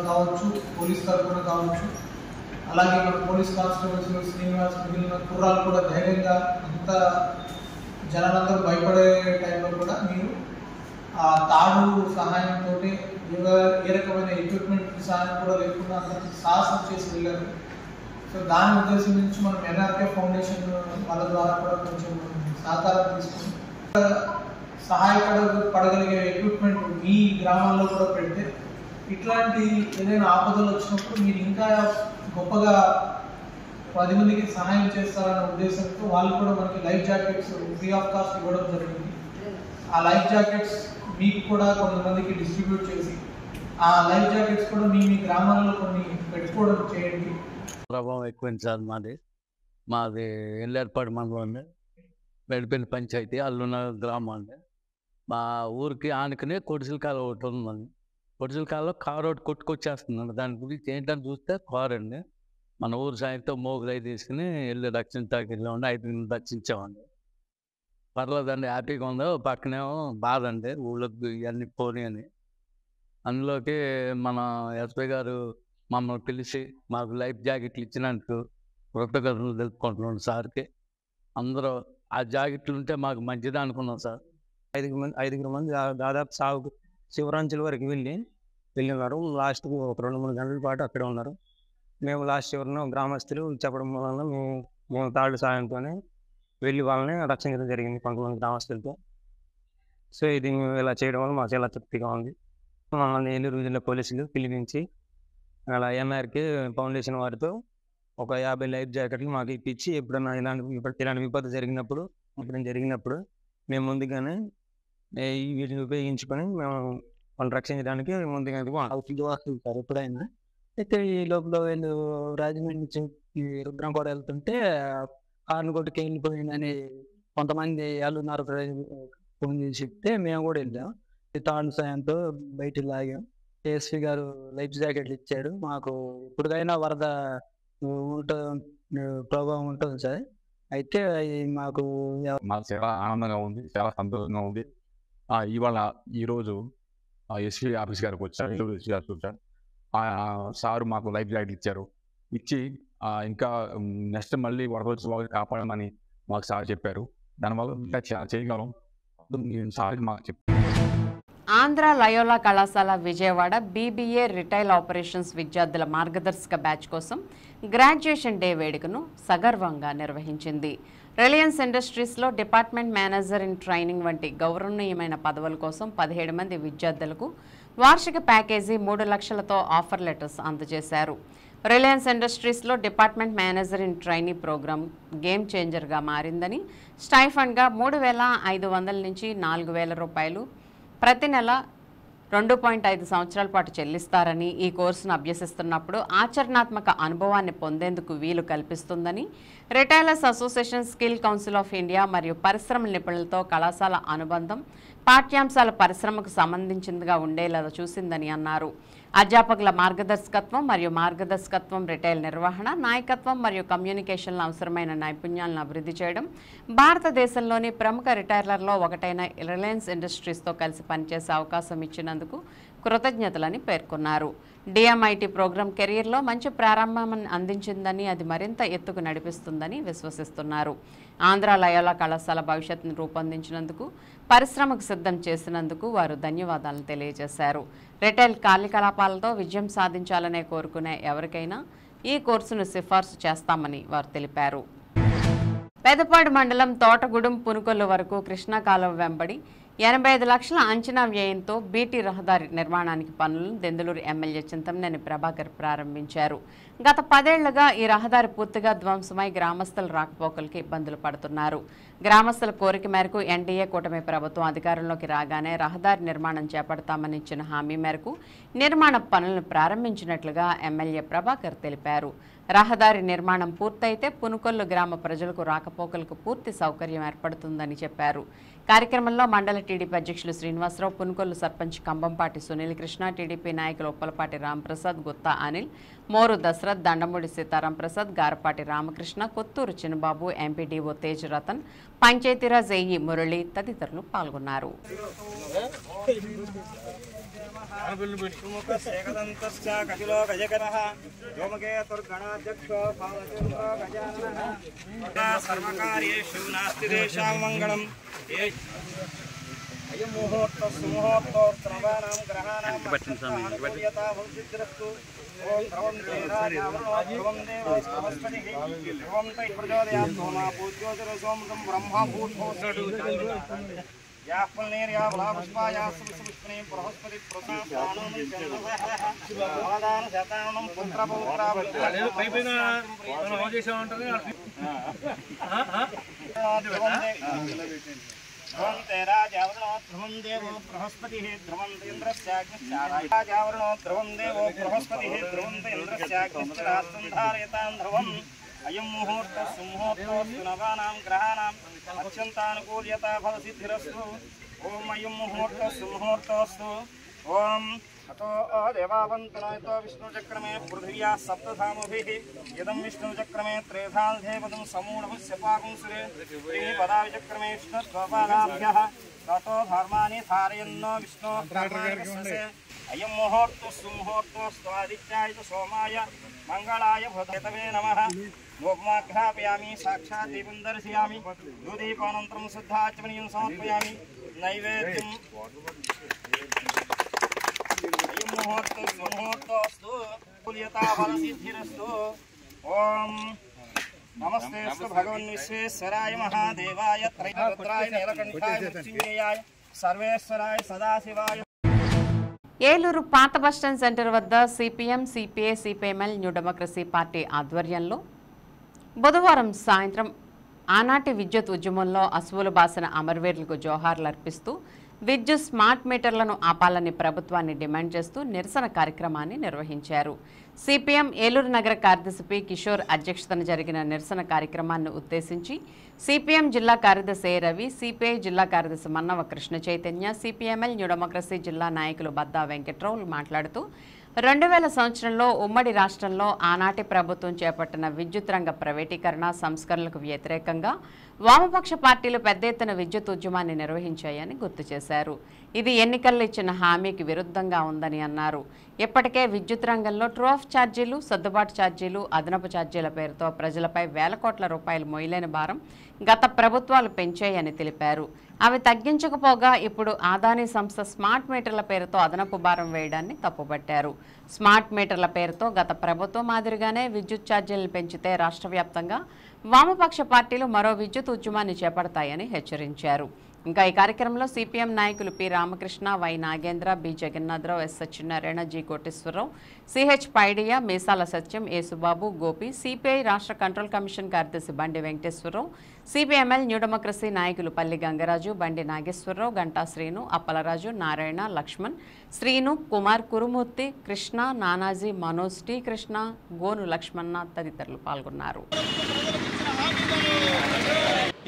కావచ్చు, పోలీస్ తరఫున కావచ్చు, అలాగే మన పోలీస్ కానిస్టేబుల్స్ శ్రీనివాస్ మిగిలిన కుర్రాలు కూడా ధైర్యంగా అంత జనాలందరూ భయపడే టైంలో కూడా మీరు ఆ తాడు సహాయంతో ఏ రకమైన ఎక్విప్మెంట్ సహాయం కూడా లేకుండా అందరికీ సాహసం చేసి వెళ్ళారు. సో దాని ఉద్దేశం నుంచి మనం ఎన్ఆర్కే ఫౌండేషన్ వాళ్ళ ద్వారా కూడా కొంచెం సహకారం తీసుకుని సహాయపడగలిగే ఎక్విప్మెంట్ మీ గ్రామాల్లో కూడా పెడితే ఇట్లాంటి ఏదైనా ఆపదలు వచ్చినప్పుడు మీరు ఇంకా గొప్పగా 10 మందికి సహాయం చేస్తారన్న ఉద్దేశంతో వాళ్ళు కూడా మనకి life jackets free of cost ఇవ్వడం జరిగింది. ఆ లైఫ్ జాకెట్స్ మీకు కూడా కొంతమందికి డిస్ట్రిబ్యూట్ చేసి ఆ లైఫ్ జాకెట్స్ కూడా మీ గ్రామాల్లో కొన్ని పెట్టుకోవడం చేయండి. ప్రభావం ఎక్కువైంది సార్. మాది ఎల్లేర్పాడు మండలం అండి, మెడిపల్లి పంచాయతీ, అల్లున్న గ్రామం అండి. మా ఊరికి ఆనుకునే కొడిసిలకాల ఒకటి ఉందండి. కొడిసిలకాలలో కారు ఒకటి కొట్టుకొచ్చేస్తుందండి. దాని గురించి ఏంటని చూస్తే కారు అండి. మన ఊరు సాయంతో మోగులై తీసుకుని వెళ్ళి రక్షించడానికి వెళ్ళామండి. 5 నిమిషాలు రక్షించామండి. పర్లేదండి, హ్యాపీగా ఉందో. పక్కనేమో బాధ అండి, ఊళ్ళోకి ఇవన్నీ పోనీ అని. అందులోకి మన ఎస్పీ గారు మమ్మల్ని పిలిచి మాకు లైఫ్ జాకెట్లు ఇచ్చినందుకు కృతజ్ఞతలు తెలుపుకుంటున్నాం సార్కి. అందరూ ఆ జాకెట్లు ఉంటే మాకు మంచిది అనుకున్నాం సార్. 5 మంది దాదాపు సాగు శివరాంచుల వరకు వెళ్ళినారు. లాస్ట్కు ఒక 2-3 గంటల పాటు అక్కడే ఉన్నారు. మేము లాస్ట్ చివరిన గ్రామస్తులు చెప్పడం వలన మేము తాళ్ళు సాయంతోనే వెళ్ళి వాళ్ళని రక్షించడం జరిగింది కొంతమంది గ్రామస్తులతో. సో ఇది ఇలా చేయడం వల్ల మాకు చాలా తృప్తిగా ఉంది. మమ్మల్ని ఏలూరు జిల్లా పోలీసులు పిలిపించి అలా ఎన్ఆర్కే ఫౌండేషన్ వారితో ఒక 50 లైఫ్ జాకెట్లు మాకు ఇప్పించి ఎప్పుడైనా ఇలాంటి విపత్తు జరిగినప్పుడు మేము ముందుగానే వీటిని ఉపయోగించుకొని మేము వాళ్ళని రక్షించడానికి ముందుగా వస్తుంటారు. ఎప్పుడైనా అయితే ఈ లోపల వీళ్ళు రాజమండ్రి నుంచి రుద్రం కూడా వెళ్తుంటే కారుని కొట్టుకు వెళ్ళిపోయిందని కొంతమంది వాళ్ళున్నారు ఫోన్ చేసి చెప్తే మేము కూడా వెళ్ళాం. తాడు సాయంతో బయటికి లాగాం. ఏఎస్పీ గారు లైఫ్ జాకెట్లు ఇచ్చాడు. మాకు ఇప్పటికైనా వరద ప్రభావం ఉంటుంది సార్. అయితే మాకు చాలా ఆనందంగా ఉంది, చాలా సంతోషంగా ఉంది. ఈరోజు ఎస్పీ ఆఫీస్ గారికి వచ్చారు. సారు మాకు లైఫ్ జాకెట్ ఇచ్చారు. ఇచ్చి ఇంకా నెక్స్ట్ మళ్ళీ వరదోత్సవాలు కాపాడమని మాకు సార్ చెప్పారు. దానివల్ల ఇంకా చేయగలం సార్ మాకు చెప్పారు. ఆంధ్ర లయోలా కళాశాల విజయవాడ బీబీఏ రిటైల్ ఆపరేషన్స్ విద్యార్థుల మార్గదర్శక బ్యాచ్ కోసం గ్రాడ్యుయేషన్ డే వేడుకను సగర్వంగా నిర్వహించింది. రిలయన్స్ ఇండస్ట్రీస్లో డిపార్ట్మెంట్ మేనేజర్ ఇన్ ట్రైనింగ్ వంటి గౌరవనీయమైన పదవుల కోసం 17 మంది విద్యార్థులకు వార్షిక ప్యాకేజీ 3 లక్షలతో ఆఫర్ లెటర్స్ అందజేశారు. రిలయన్స్ ఇండస్ట్రీస్లో department manager in trainee programme game చేంజర్గా మారిందని, స్టైఫండ్గా 3,500 నుంచి 4,000 రూపాయలు ప్రతి నెల 2.5 సంవత్సరాల పాటు చెల్లిస్తారని, ఈ కోర్సును అభ్యసిస్తున్నప్పుడు ఆచరణాత్మక అనుభవాన్ని పొందేందుకు వీలు కల్పిస్తుందని, retailers association, skill council of India మరియు పరిశ్రమల నిపుణులతో కళాశాల అనుబంధం పాఠ్యాంశాల పరిశ్రమకు సంబంధించిందిగా ఉండేలా చూసిందని అన్నారు. అధ్యాపకుల మార్గదర్శకత్వం రిటైల్ నిర్వహణ, నాయకత్వం మరియు కమ్యూనికేషన్లో అవసరమైన నైపుణ్యాలను అభివృద్ధి చేయడం, భారతదేశంలోని ప్రముఖ రిటైలర్లో ఒకటైన రిలయన్స్ ఇండస్ట్రీస్తో కలిసి పనిచేసే అవకాశం ఇచ్చినందుకు కృతజ్ఞతలని పేర్కొన్నారు. డిఎంఐటి ప్రోగ్రాం కెరీర్లో మంచి ప్రారంభం అందించిందని అది మరింత ఎత్తుకు నడిపిస్తుందని విశ్వసిస్తున్నారు. ఆంధ్ర లయోలా కళాశాల భవిష్యత్తును రూపొందించినందుకు, పరిశ్రమకు సిద్ధం చేసినందుకు వారు ధన్యవాదాలను తెలియజేశారు. రిటైల్ కార్యకలాపాలతో విజయం సాధించాలనే కోరుకునే ఎవరికైనా ఈ కోర్సును సిఫార్సు చేస్తామని వారు తెలిపారు. పెదపాడు మండలం తోటగూడెం పునుకొల్లు వరకు కృష్ణా కాలువ వెంబడి 85 లక్షల అంచనా వ్యయంతో బీటీ రహదారి నిర్మాణానికి పనులను దెందులూరు ఎమ్మెల్యే చింతమనేని ప్రభాకర్ ప్రారంభించారు. గత 10 ఏళ్లుగా ఈ రహదారి పూర్తిగా ధ్వంసమై గ్రామస్తులు రాకపోకలకి ఇబ్బందులు పడుతున్నారు. గ్రామస్తుల కోరిక మేరకు ఎన్డీఏ కూటమి ప్రభుత్వం అధికారంలోకి రాగానే రహదారి నిర్మాణం చేపడతామని ఇచ్చిన హామీ మేరకు నిర్మాణ పనులను ప్రారంభించినట్లుగా ఎమ్మెల్యే ప్రభాకర్ తెలిపారు. రహదారి నిర్మాణం పూర్తయితే పునుకొల్లు గ్రామ ప్రజలకు రాకపోకలకు పూర్తి సౌకర్యం ఏర్పడుతుందని చెప్పారు. కార్యక్రమంలో మండల టీడీపీ అధ్యక్షులు శ్రీనివాసరావు, పునుకొల్లు సర్పంచ్ కంబంపాటి సునీల్ కృష్ణ, టీడీపీ నాయకులు ఉప్పలపాటి రాంప్రసాద్, గుత్తా అనిల్, మోరు దశరథ్, దండమూడి సీతారాం ప్రసాద్, గారపాటి రామకృష్ణ, కొత్తూరు చిన్నబాబు, ఎంపీడీఓ తేజ్ రతన్, పంచాయతీరాజ్ ఏఈ మురళి తదితరులు పాల్గొన్నారు. అయం ముహూర్త సుముహూర్తోస్తు నవానాం గ్రహాణాం అత్యంతానుకూల్యతా ఫలసిద్ధిరస్తు. ఓం అయం ముహూర్త సుముహూర్తోస్తు. ఓం అతో దేవావంతనయతో విష్ణుచక్రమే పృథివ్యా సప్తధాముభిః ఇదం విష్ణుచక్రమే త్రేధాల్ధేవదం సమూఢముస్య పాగుంసురే త్రీణి పదావిచక్రమే విష్ణుత్వపాదాభ్యః తతో ధర్మాని ధారయన్నో విష్ణో కర్మాణి. అయం ముహూర్త సుముహూర్తోస్తు ఆదిత్యాయ సోమాయ మంగళాయ భూతవే నమః. గోపమాఘ్రాపయామి, సాక్షాత్ దీపం దర్శయామి, దూదీపానంతరం శుద్ధాచమనీయం సమర్పయామి. నైవేద్యం అయం ముహూర్త సుముహూర్తోస్తు కుల్యతా ఫలసిద్ధిరస్తు. ఓం నమస్తేస్తు భగవన్ విశ్వేశ్వరాయ మహాదేవాయ త్రైలోక్యాయ నీలకంఠాయ మృత్యుంజయాయ సర్వేశ్వరాయ సదాశివాయ. ఏలూరు పాత బస్టాండ్ సెంటర్ వద్ద CPM, CPI, CPML, new democracy party ఆధ్వర్యంలో బుధవారం సాయంత్రం ఆనాటి విద్యుత్ ఉద్యమంలో అసువులు బాసిన అమరవీరులకు జోహార్లు అర్పిస్తూ విద్యుత్ స్మార్ట్ మీటర్లను ఆపాలని ప్రభుత్వాన్ని డిమాండ్ చేస్తూ నిరసన కార్యక్రమాన్ని నిర్వహించారు. సిపిఎం ఏలూరు నగర కార్యదర్శి పి కిషోర్ అధ్యక్షతన జరిగిన నిరసన కార్యక్రమాన్ని ఉద్దేశించి సిపిఎం జిల్లా కార్యదర్శి ఏ రవి, సిపిఐ జిల్లా కార్యదర్శి Mannava Krishna Chaitanya, CPML, new democracy జిల్లా నాయకులు బద్దా వెంకట్రావులు మాట్లాడుతూ 2000 సంవత్సరంలో ఉమ్మడి రాష్ట్రంలో ఆనాటి ప్రభుత్వం చేపట్టిన విద్యుత్ రంగ ప్రైవేటీకరణ సంస్కరణలకు వ్యతిరేకంగా వామపక్ష పార్టీలు పెద్ద ఎత్తున విద్యుత్ ఉద్యమాన్ని నిర్వహించాయని గుర్తు చేశారు. ఇది ఎన్నికల్లో ఇచ్చిన హామీకి విరుద్ధంగా ఉందని అన్నారు. ఇప్పటికే విద్యుత్ రంగంలో ట్రూ ఆఫ్ ఛార్జీలు, సర్దుబాటు ఛార్జీలు, అదనపు ఛార్జీల పేరుతో ప్రజలపై వేల కోట్ల రూపాయలు మోయలేని భారం గత ప్రభుత్వాలు పెంచాయని తెలిపారు. అవి తగ్గించకపోగా ఇప్పుడు ఆదానీ సంస్థ స్మార్ట్ మీటర్ల పేరుతో అదనపు భారం వేయడాన్ని తప్పుపట్టారు. స్మార్ట్ మీటర్ల పేరుతో గత ప్రభుత్వం మాదిరిగానే విద్యుత్ ఛార్జీలను పెంచితే రాష్ట్ర వ్యాప్తంగా వామపక్ష పార్టీలు మరో విద్యుత్ ఉద్యమాన్ని చేపడతాయని హెచ్చరించారు. ఇంకా ఈ కార్యక్రమంలో సిపిఎం నాయకులు P Ramakrishna, Y Nagendra, B Jagannatharao, S Satyanarayana, G Koteswararao, CH Paidiah, Meesala Satyam, A Subabu, Gopi, CPI రాష్ట్ర కంట్రోల్ కమిషన్ కార్యదర్శి Bandi Venkateswararao, CPML, new democracy నాయకులు పల్లి గంగరాజు, బండి నాగేశ్వరరావు, గంటా శ్రీను, అప్పలరాజు, నారాయణ, లక్ష్మణ్, శ్రీను, కుమార్, కురుమూర్తి, కృష్ణ, నానాజీ, మనోజ్, టి కృష్ణ, గోను లక్ష్మణ తదితరులు పాల్గొన్నారు.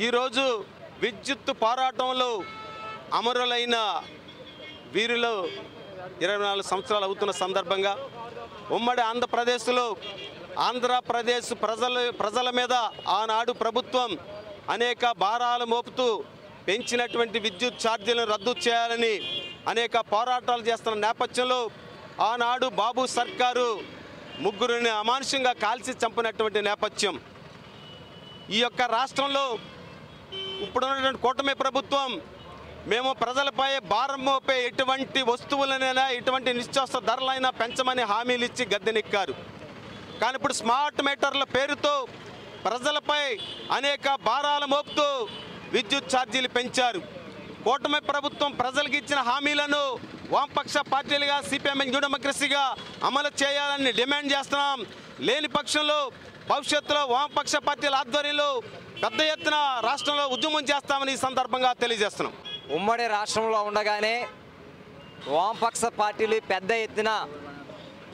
ఈరోజు విద్యుత్ పోరాటంలో అమరులైన వీరులు 24 సంవత్సరాలు అవుతున్న సందర్భంగా ఉమ్మడి ఆంధ్రప్రదేశ్ ప్రజల మీద ఆనాడు ప్రభుత్వం అనేక భారాలు మోపుతూ పెంచినటువంటి విద్యుత్ ఛార్జీలను రద్దు చేయాలని అనేక పోరాటాలు చేస్తున్న నేపథ్యంలో ఆనాడు బాబు సర్కారు ముగ్గురిని అమానుషంగా కాల్చి చంపినటువంటి నేపథ్యం. ఈ యొక్క రాష్ట్రంలో ఇప్పుడున్నటువంటి కూటమి ప్రభుత్వం మేము ప్రజలపై భారం మోపే ఎటువంటి వస్తువులనైనా ఎటువంటి నిత్యావసర ధరలైనా పెంచమని హామీలు ఇచ్చి గద్దెనెక్కారు. కానీ ఇప్పుడు స్మార్ట్ మీటర్ల పేరుతో ప్రజలపై అనేక భారాలు మోపుతూ విద్యుత్ ఛార్జీలు పెంచారు. కూటమి ప్రభుత్వం ప్రజలకు ఇచ్చిన హామీలను వామపక్ష పార్టీలుగా సిపిఎం న్యూ డెమోక్రసీగా అమలు చేయాలని డిమాండ్ చేస్తున్నాం. లేని పక్షంలో భవిష్యత్తులో వామపక్ష పార్టీల ఆధ్వర్యంలో పెద్ద ఎత్తున రాష్ట్రంలో ఉద్యమం చేస్తామని ఈ సందర్భంగా తెలియజేస్తున్నాం. ఉమ్మడి రాష్ట్రంలో ఉండగానే వామపక్ష పార్టీలు పెద్ద ఎత్తున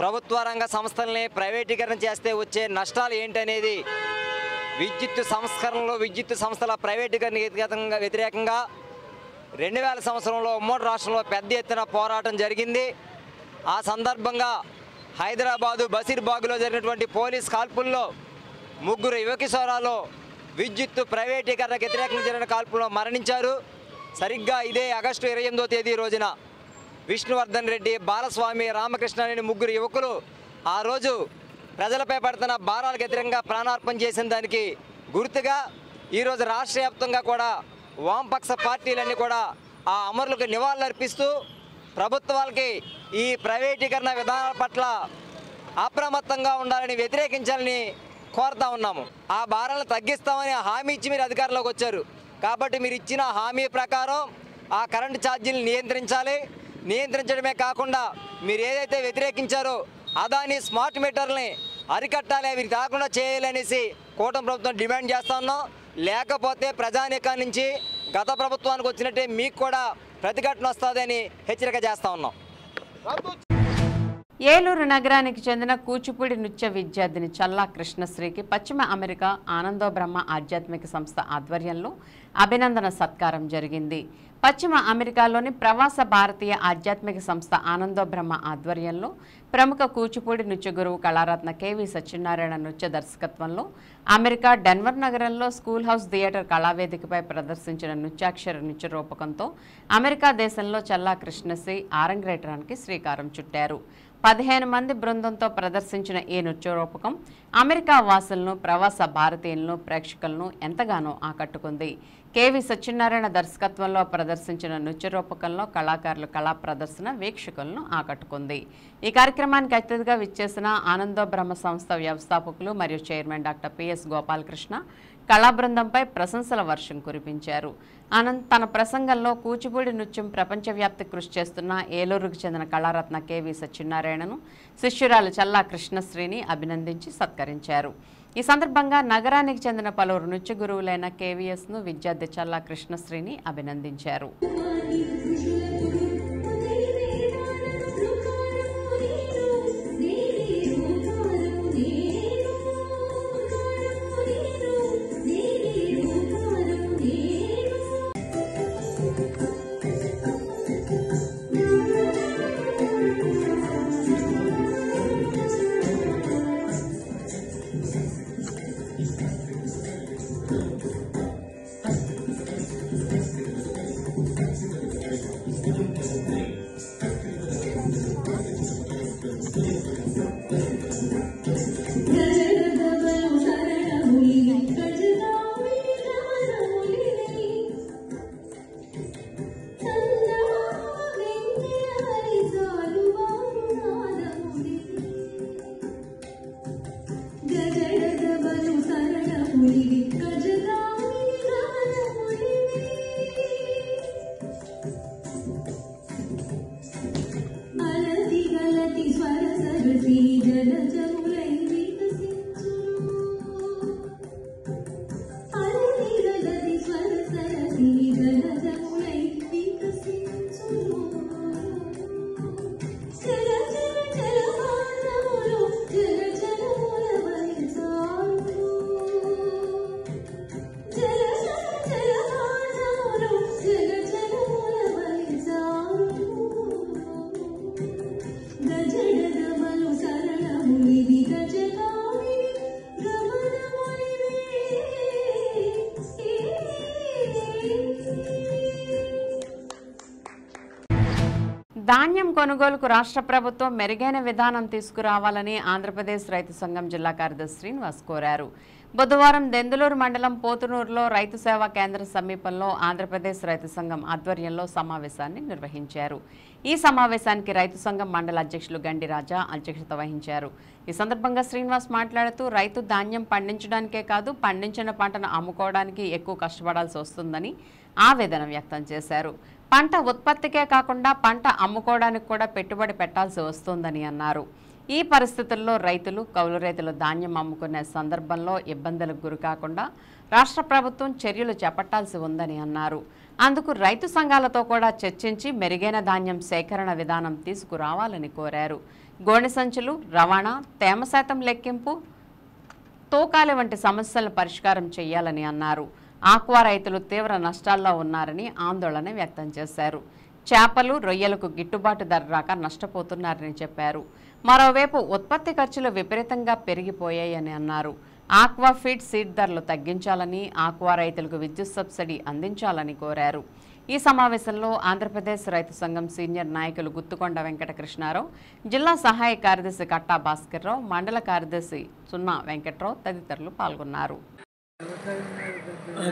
ప్రభుత్వ రంగ సంస్థల్ని ప్రైవేటీకరణ చేస్తే వచ్చే నష్టాలు ఏంటనేది విద్యుత్ సంస్కరణలో విద్యుత్ సంస్థల ప్రైవేటీకరణ వ్యతిరేకంగా 2000 సంవత్సరంలో ఉమ్మడి రాష్ట్రంలో పెద్ద ఎత్తున పోరాటం జరిగింది. ఆ సందర్భంగా హైదరాబాదు బషీర్బాగ్లో జరిగినటువంటి పోలీస్ కాల్పుల్లో 3 యువ కిశోరాలు విద్యుత్ ప్రైవేటీకరణకు వ్యతిరేకంగా జరిగిన కాల్పుల్లో మరణించారు. సరిగ్గా ఇదే ఆగస్టు 28వ తేదీ రోజున విష్ణువర్ధన్ రెడ్డి, బాలస్వామి, రామకృష్ణ అనే 3 యువకులు ఆ రోజు ప్రజలపై పడుతున్న భారాలకు వ్యతిరేకంగా ప్రాణార్పణ చేసిన దానికి గుర్తుగా ఈరోజు రాష్ట్ర వ్యాప్తంగా కూడా వామపక్ష పార్టీలన్నీ కూడా ఆ అమరులకు నివాళులర్పిస్తూ ప్రభుత్వాలకి ఈ ప్రైవేటీకరణ విధానాల పట్ల అప్రమత్తంగా ఉండాలని వ్యతిరేకించాలని కోరుతా ఉన్నాము. ఆ భారాలను తగ్గిస్తామని హామీ ఇచ్చి మీరు అధికారంలోకి వచ్చారు కాబట్టి మీరు ఇచ్చిన హామీ ప్రకారం ఆ కరెంటు ఛార్జీలు నియంత్రించాలి. నియంత్రించడమే కాకుండా మీరు ఏదైతే వ్యతిరేకించారో అదాని స్మార్ట్ మీటర్లని అరికట్టాలి, అవి కాకుండా చేయాలనేసి కూటమి ప్రభుత్వం డిమాండ్ చేస్తా ఉన్నాం. లేకపోతే ప్రజానీకం నుంచి గత ప్రభుత్వానికి వచ్చినట్టే మీకు కూడా ప్రతిఘటన వస్తుందని హెచ్చరిక చేస్తా ఉన్నాం. ఏలూరు నగరానికి చెందిన కూచిపూడి నృత్య విద్యార్థిని చల్లా కృష్ణశ్రీకి పశ్చిమ అమెరికా ఆనందో బ్రహ్మ ఆధ్యాత్మిక సంస్థ ఆధ్వర్యంలో అభినందన సత్కారం జరిగింది. పశ్చిమ అమెరికాలోని ప్రవాస భారతీయ ఆధ్యాత్మిక సంస్థ ఆనందో బ్రహ్మ ఆధ్వర్యంలో ప్రముఖ కూచిపూడి నృత్య గురువు కళారత్న కెవి సత్యనారాయణ నృత్య దర్శకత్వంలో అమెరికా డెన్వర్ నగరంలో స్కూల్ హౌస్ థియేటర్ కళావేదికపై ప్రదర్శించిన నృత్యాక్షర నృత్య రూపకంతో అమెరికా దేశంలో చల్లా కృష్ణశ్రీ ఆరంగేట్రానికి శ్రీకారం చుట్టారు. 15 మంది బృందంతో ప్రదర్శించిన ఈ నృత్య రూపకం అమెరికా వాసులను, ప్రవాస భారతీయులను, ప్రేక్షకులను ఎంతగానో ఆకట్టుకుంది. కెవి సత్యనారాయణ దర్శకత్వంలో ప్రదర్శించిన నృత్య రూపకంలో కళాకారుల కళా ప్రదర్శన వీక్షకులను ఆకట్టుకుంది. ఈ కార్యక్రమానికి అతిథిగా విచ్చేసిన ఆనందో బ్రహ్మ సంస్థ వ్యవస్థాపకులు మరియు చైర్మన్ డాక్టర్ పిఎస్ గోపాలకృష్ణ కళా బృందంపై ప్రశంసల వర్షం కురిపించారు. ఆనంద్ తన ప్రసంగంలో కూచిపూడి నృత్యం ప్రపంచవ్యాప్తి కృషి చేస్తున్న ఏలూరుకు చెందిన కళారత్న కెవి సత్యనారాయణను, శిష్యురాలు చల్లా కృష్ణశ్రీని అభినందించి సత్కరించారు. ఈ సందర్భంగా నగరానికి చెందిన పలువురు నృత్య గురువులైన కేవీఎస్ను, విద్యార్థి చల్లా కృష్ణశ్రీని అభినందించారు. ధాన్యం కొనుగోలుకు రాష్ట్ర ప్రభుత్వం మెరుగైన విధానం తీసుకురావాలని ఆంధ్రప్రదేశ్ రైతు సంఘం జిల్లా కార్యదర్శి శ్రీనివాస్ కోరారు. బుధవారం దెందులూరు మండలం పోతునూరులో రైతు సేవా కేంద్ర సమీపంలో ఆంధ్రప్రదేశ్ రైతు సంఘం ఆధ్వర్యంలో సమావేశాన్ని నిర్వహించారు. ఈ సమావేశానికి రైతు సంఘం మండల అధ్యక్షులు గండి రాజా అధ్యక్షత వహించారు. ఈ సందర్భంగా శ్రీనివాస్ మాట్లాడుతూ రైతు ధాన్యం పండించడానికే కాదు పండించిన పంటను అమ్ముకోవడానికి ఎక్కువ కష్టపడాల్సి వస్తుందని ఆవేదన వ్యక్తం చేశారు. పంట ఉత్పత్తికే కాకుండా పంట అమ్ముకోవడానికి కూడా పెట్టుబడి పెట్టాల్సి వస్తుందని అన్నారు. ఈ పరిస్థితుల్లో రైతులు కౌలు రైతులు ధాన్యం అమ్ముకునే సందర్భంలో ఇబ్బందులకు గురికాకుండా రాష్ట్ర ప్రభుత్వం చర్యలు చేపట్టాల్సి ఉందని అన్నారు. అందుకు రైతు సంఘాలతో కూడా చర్చించి మెరుగైన ధాన్యం సేకరణ విధానం తీసుకురావాలని కోరారు. గోనె సంచులు రవాణా, తేమ శాతం లెక్కింపు, తూకాలు వంటి సమస్యలను పరిష్కారం చేయాలని అన్నారు. ఆక్వా రైతులు తీవ్ర నష్టాల్లో ఉన్నారని ఆందోళన వ్యక్తం చేశారు. చేపలు రొయ్యలకు గిట్టుబాటు ధర రాక నష్టపోతున్నారని చెప్పారు. మరోవైపు ఉత్పత్తి ఖర్చులు విపరీతంగా పెరిగిపోయాయని అన్నారు. ఆక్వా ఫీడ్ సీడ్ ధరలు తగ్గించాలని, ఆక్వా రైతులకు విద్యుత్ సబ్సిడీ అందించాలని కోరారు. ఈ సమావేశంలో ఆంధ్రప్రదేశ్ రైతు సంఘం సీనియర్ నాయకులు గుత్తుకొండ వెంకట కృష్ణారావు, జిల్లా సహాయ కార్యదర్శి కట్టా భాస్కర్రావు, మండల కార్యదర్శి సున్నా వెంకట్రావు తదితరులు పాల్గొన్నారు.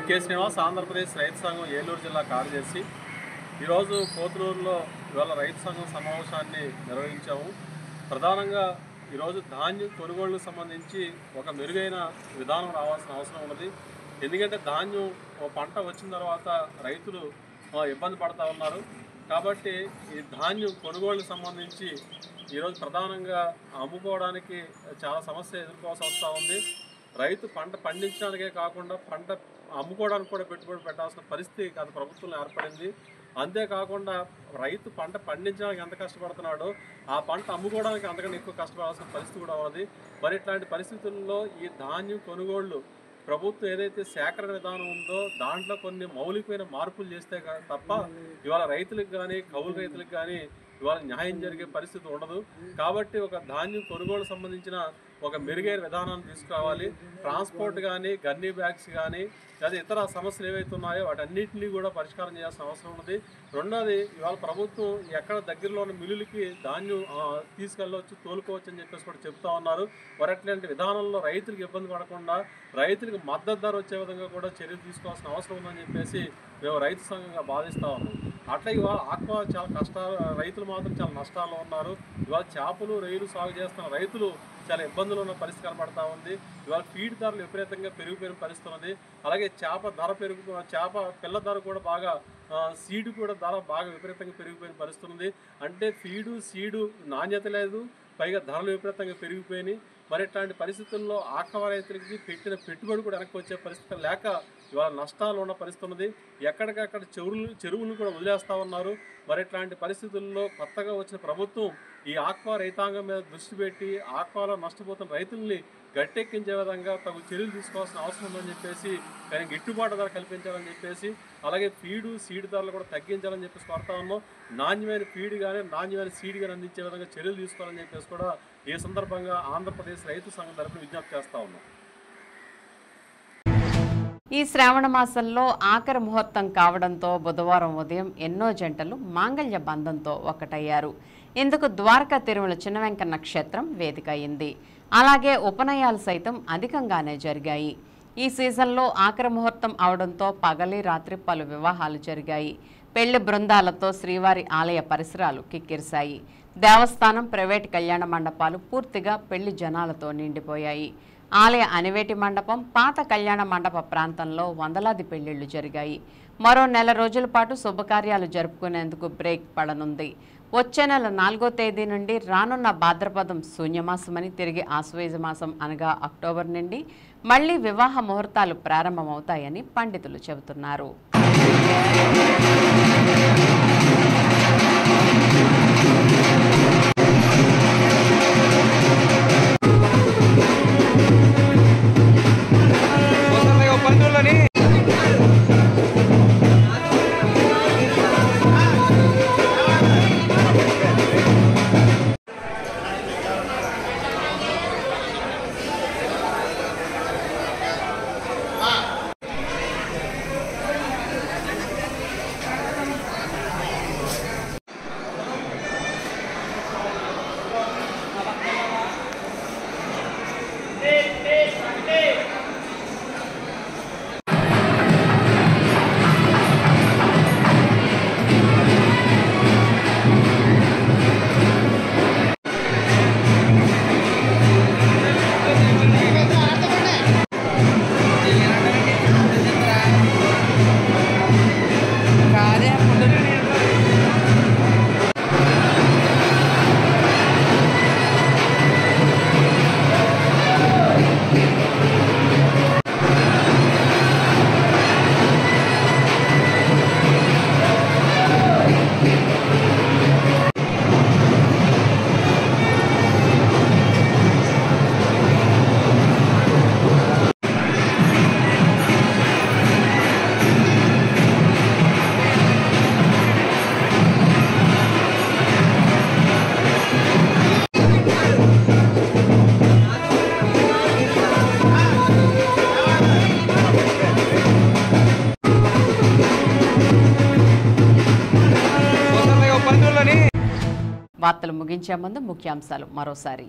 కె శ్రీనివాస్, ఆంధ్రప్రదేశ్ రైతు సంఘం ఏలూరు జిల్లా కార్యదర్శి. ఈరోజు పోతులూరులో ఇవాళ రైతు సంఘం సమావేశాన్ని నిర్వహించాము. ప్రధానంగా ఈరోజు ధాన్యం కొనుగోళ్లకు సంబంధించి ఒక మెరుగైన విధానం రావాల్సిన అవసరం ఉన్నది. ఎందుకంటే ధాన్యం పంట వచ్చిన తర్వాత రైతులు ఇబ్బంది పడుతూ ఉన్నారు. కాబట్టి ఈ ధాన్యం కొనుగోళ్లకు సంబంధించి ఈరోజు ప్రధానంగా అమ్ముకోవడానికి చాలా సమస్య ఎదుర్కోవాల్సి వస్తూ ఉంది. రైతు పంట పండించడానికే కాకుండా పంట అమ్ముకోవడానికి కూడా పెట్టుబడి పెట్టాల్సిన పరిస్థితి గత ప్రభుత్వంలో ఏర్పడింది. అంతేకాకుండా రైతు పంట పండించడానికి ఎంత కష్టపడుతున్నాడో ఆ పంట అమ్ముకోవడానికి అంతకన్నా ఎక్కువ కష్టపడాల్సిన పరిస్థితి కూడా ఉన్నది. మరి ఇట్లాంటి పరిస్థితుల్లో ఈ ధాన్యం కొనుగోళ్లు ప్రభుత్వం ఏదైతే సేకరణ విధానం ఉందో దాంట్లో కొన్ని మౌలికమైన మార్పులు చేస్తే తప్ప ఇవాళ రైతులకు కానీ కౌలు రైతులకు కానీ ఇవాళ న్యాయం జరిగే పరిస్థితి ఉండదు. కాబట్టి ఒక ధాన్యం కొనుగోలు సంబంధించిన ఒక మెరుగైన విధానాన్ని తీసుకురావాలి. ట్రాన్స్పోర్ట్ కానీ, గన్నీ బ్యాగ్స్ కానీ, లేదా ఇతర సమస్యలు ఏవైతే ఉన్నాయో వాటన్నింటినీ కూడా పరిష్కారం చేయాల్సిన అవసరం ఉన్నది. రెండోది, ఇవాళ ప్రభుత్వం ఎక్కడ దగ్గరలో ఉన్న మిల్లులకి ధాన్యం తీసుకెళ్ళవచ్చు, తోలుకోవచ్చు అని చెప్పేసి కూడా చెప్తా ఉన్నారు. మరి అట్లాంటి విధానంలో రైతులకు ఇబ్బంది పడకుండా రైతులకు మద్దతు ధర వచ్చే విధంగా కూడా చర్యలు తీసుకోవాల్సిన అవసరం ఉందని చెప్పేసి మేము రైతు సంఘంగా భావిస్తూ ఉన్నాం. అట్లా ఇవాళ ఆక్వా చాలా కష్టాలు, రైతులు మాత్రం చాలా నష్టాల్లో ఉన్నారు. ఇవాళ చేపలు రొయ్యలు సాగు చేస్తున్న రైతులు చాలా ఇబ్బందులు ఉన్న పరిస్థితి కనబడతా ఉంది. ఇవాళ ఫీడ్ ధరలు విపరీతంగా పెరిగిపోయిన పరిస్థితి ఉన్నది. అలాగే చేప పిల్ల ధర కూడా బాగా, సీడు కూడా ధర బాగా విపరీతంగా పెరిగిపోయిన పరిస్థితి ఉంది. అంటే సీడు నాణ్యత లేదు, పైగా ధరలు విపరీతంగా పెరిగిపోయినాయి. మరి ఇట్లాంటి పరిస్థితుల్లో ఆక్వా రైతులకి పెట్టిన పెట్టుబడి కూడా వెనక్కి వచ్చే పరిస్థితి లేక ఇవాళ నష్టాలు ఉన్న పరిస్థితి ఉన్నది. ఎక్కడికక్కడ చెరువులను కూడా వదిలేస్తూ ఉన్నారు. మరి ఇట్లాంటి పరిస్థితుల్లో కొత్తగా వచ్చిన ప్రభుత్వం ఈ ఆక్వా రైతాంగం మీద దృష్టి పెట్టి ఆక్వాలో నష్టపోతున్న రైతుల్ని గట్టెక్కించే విధంగా తగు చర్యలు తీసుకోవాల్సిన అవసరం ఉందని చెప్పేసి, కానీ గిట్టుబాటు ధర కల్పించాలని చెప్పేసి, అలాగే సీడ్ ధరలు కూడా తగ్గించాలని చెప్పేసి కోరుతా ఉన్నాం. నాణ్యమైన ఫీడ్ కానీ నాణ్యమైన సీడ్ కానీ అందించే విధంగా చర్యలు తీసుకోవాలని చెప్పేసి కూడా ఈ సందర్భంగా ఆంధ్రప్రదేశ్ రైతు సంఘం తరఫున విజ్ఞప్తి చేస్తా ఉన్నాం. ఈ శ్రావణ మాసంలో ఆఖరి ముహూర్తం కావడంతో బుధవారం ఉదయం ఎన్నో జంటలు మాంగళ్య బంధంతో ఒక్కటయ్యారు. ఇందుకు ద్వారకా తిరుమల చిన్న వెంకన్న క్షేత్రం వేదిక అయింది. అలాగే ఉపనయాలు సైతం అధికంగానే జరిగాయి. ఈ సీజన్లో ఆఖరి ముహూర్తం అవడంతో పగలి రాత్రి పలు వివాహాలు జరిగాయి. పెళ్లి బృందాలతో శ్రీవారి ఆలయ పరిసరాలు కిక్కిరిశాయి. దేవస్థానం, ప్రైవేటు కళ్యాణ మండపాలు పూర్తిగా పెళ్లి జనాలతో నిండిపోయాయి. ఆలయ అనివేటి మండపం, పాత కళ్యాణ మండప ప్రాంతంలో వందలాది పెళ్లిళ్లు జరిగాయి. మరో నెల రోజుల పాటు శుభకార్యాలు జరుపుకునేందుకు బ్రేక్ పడనుంది. వచ్చే నెల 4వ తేదీ నుండి రానున్న భాద్రపదం శూన్యమాసమని, తిరిగి ఆశ్వయుజ మాసం అనగా అక్టోబర్ నుండి మళ్లీ వివాహ ముహూర్తాలు ప్రారంభమవుతాయని పండితులు చెబుతున్నారు. వార్తలు ముగించే ముందు ముఖ్యాంశాలు మరోసారి.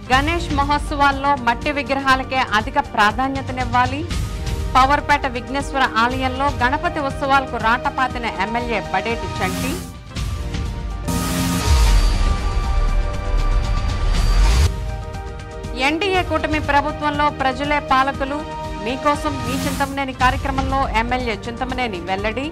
గణేష్ మహోత్సవాల్లో మట్టి విగ్రహాలకే అధిక ప్రాధాన్యతనివ్వాలి. పవర్పేట విఘ్నేశ్వర ఆలయంలో గణపతి ఉత్సవాలకు రాటపాతిన ఎమ్మెల్యే బడేటి చంటి. ఎన్డీఏ కూటమి ప్రభుత్వంలో ప్రజలే పాలకులు, మీకోసం మీ చింతమనేని కార్యక్రమంలో ఎమ్మెల్యే చింతమనేని వెల్లడి.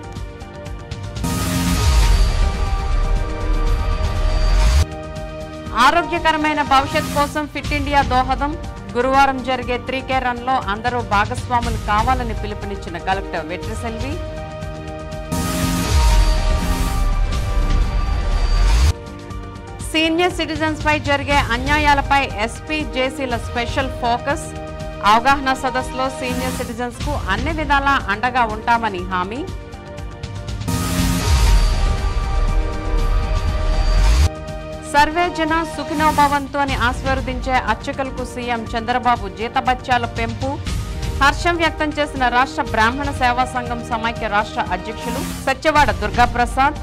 ఆరోగ్యకరమైన భవిష్యత్ కోసం ఫిట్ ఇండియా దోహదం. గురువారం జరిగే 3K రన్లో అందరూ భాగస్వాములు కావాలని పిలుపునిచ్చిన కలెక్టర్ వెట్రిసెల్వి. సీనియర్ సిటిజన్స్ పై జరిగే అన్యాయాలపై ఎస్పీ జేసీల స్పెషల్ ఫోకస్. అవగాహన సదస్సులో సీనియర్ సిటిజన్స్ కు అన్ని విధాలా అండగా ఉంటామని హామీ. సర్వే జన సుఖినో భవంతు అని ఆశీర్వదించే అర్చకులకు సీఎం చంద్రబాబు జీతభత్యాల పెంపు. హర్షం వ్యక్తం చేసిన రాష్ట్ర బ్రాహ్మణ సేవా సంఘం సమైక్య రాష్ట్ర అధ్యక్షులు సత్యవాడ దుర్గాప్రసాద్.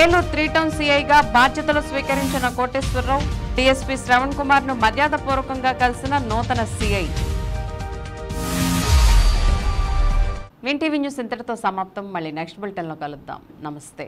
ఏలూరు 3 టౌన్ సీఐగా బాధ్యతలు స్వీకరించిన కోటేశ్వరరావు. డీఎస్పీ శ్రవణ్ కుమార్ ను మర్యాదపూర్వకంగా కలిసిన నూతన సీఐ. వింటీవీ న్యూస్ ఇంతటితో సమాప్తం. మళ్ళీ నెక్స్ట్ బులెటిన్లో కలుద్దాం. నమస్తే.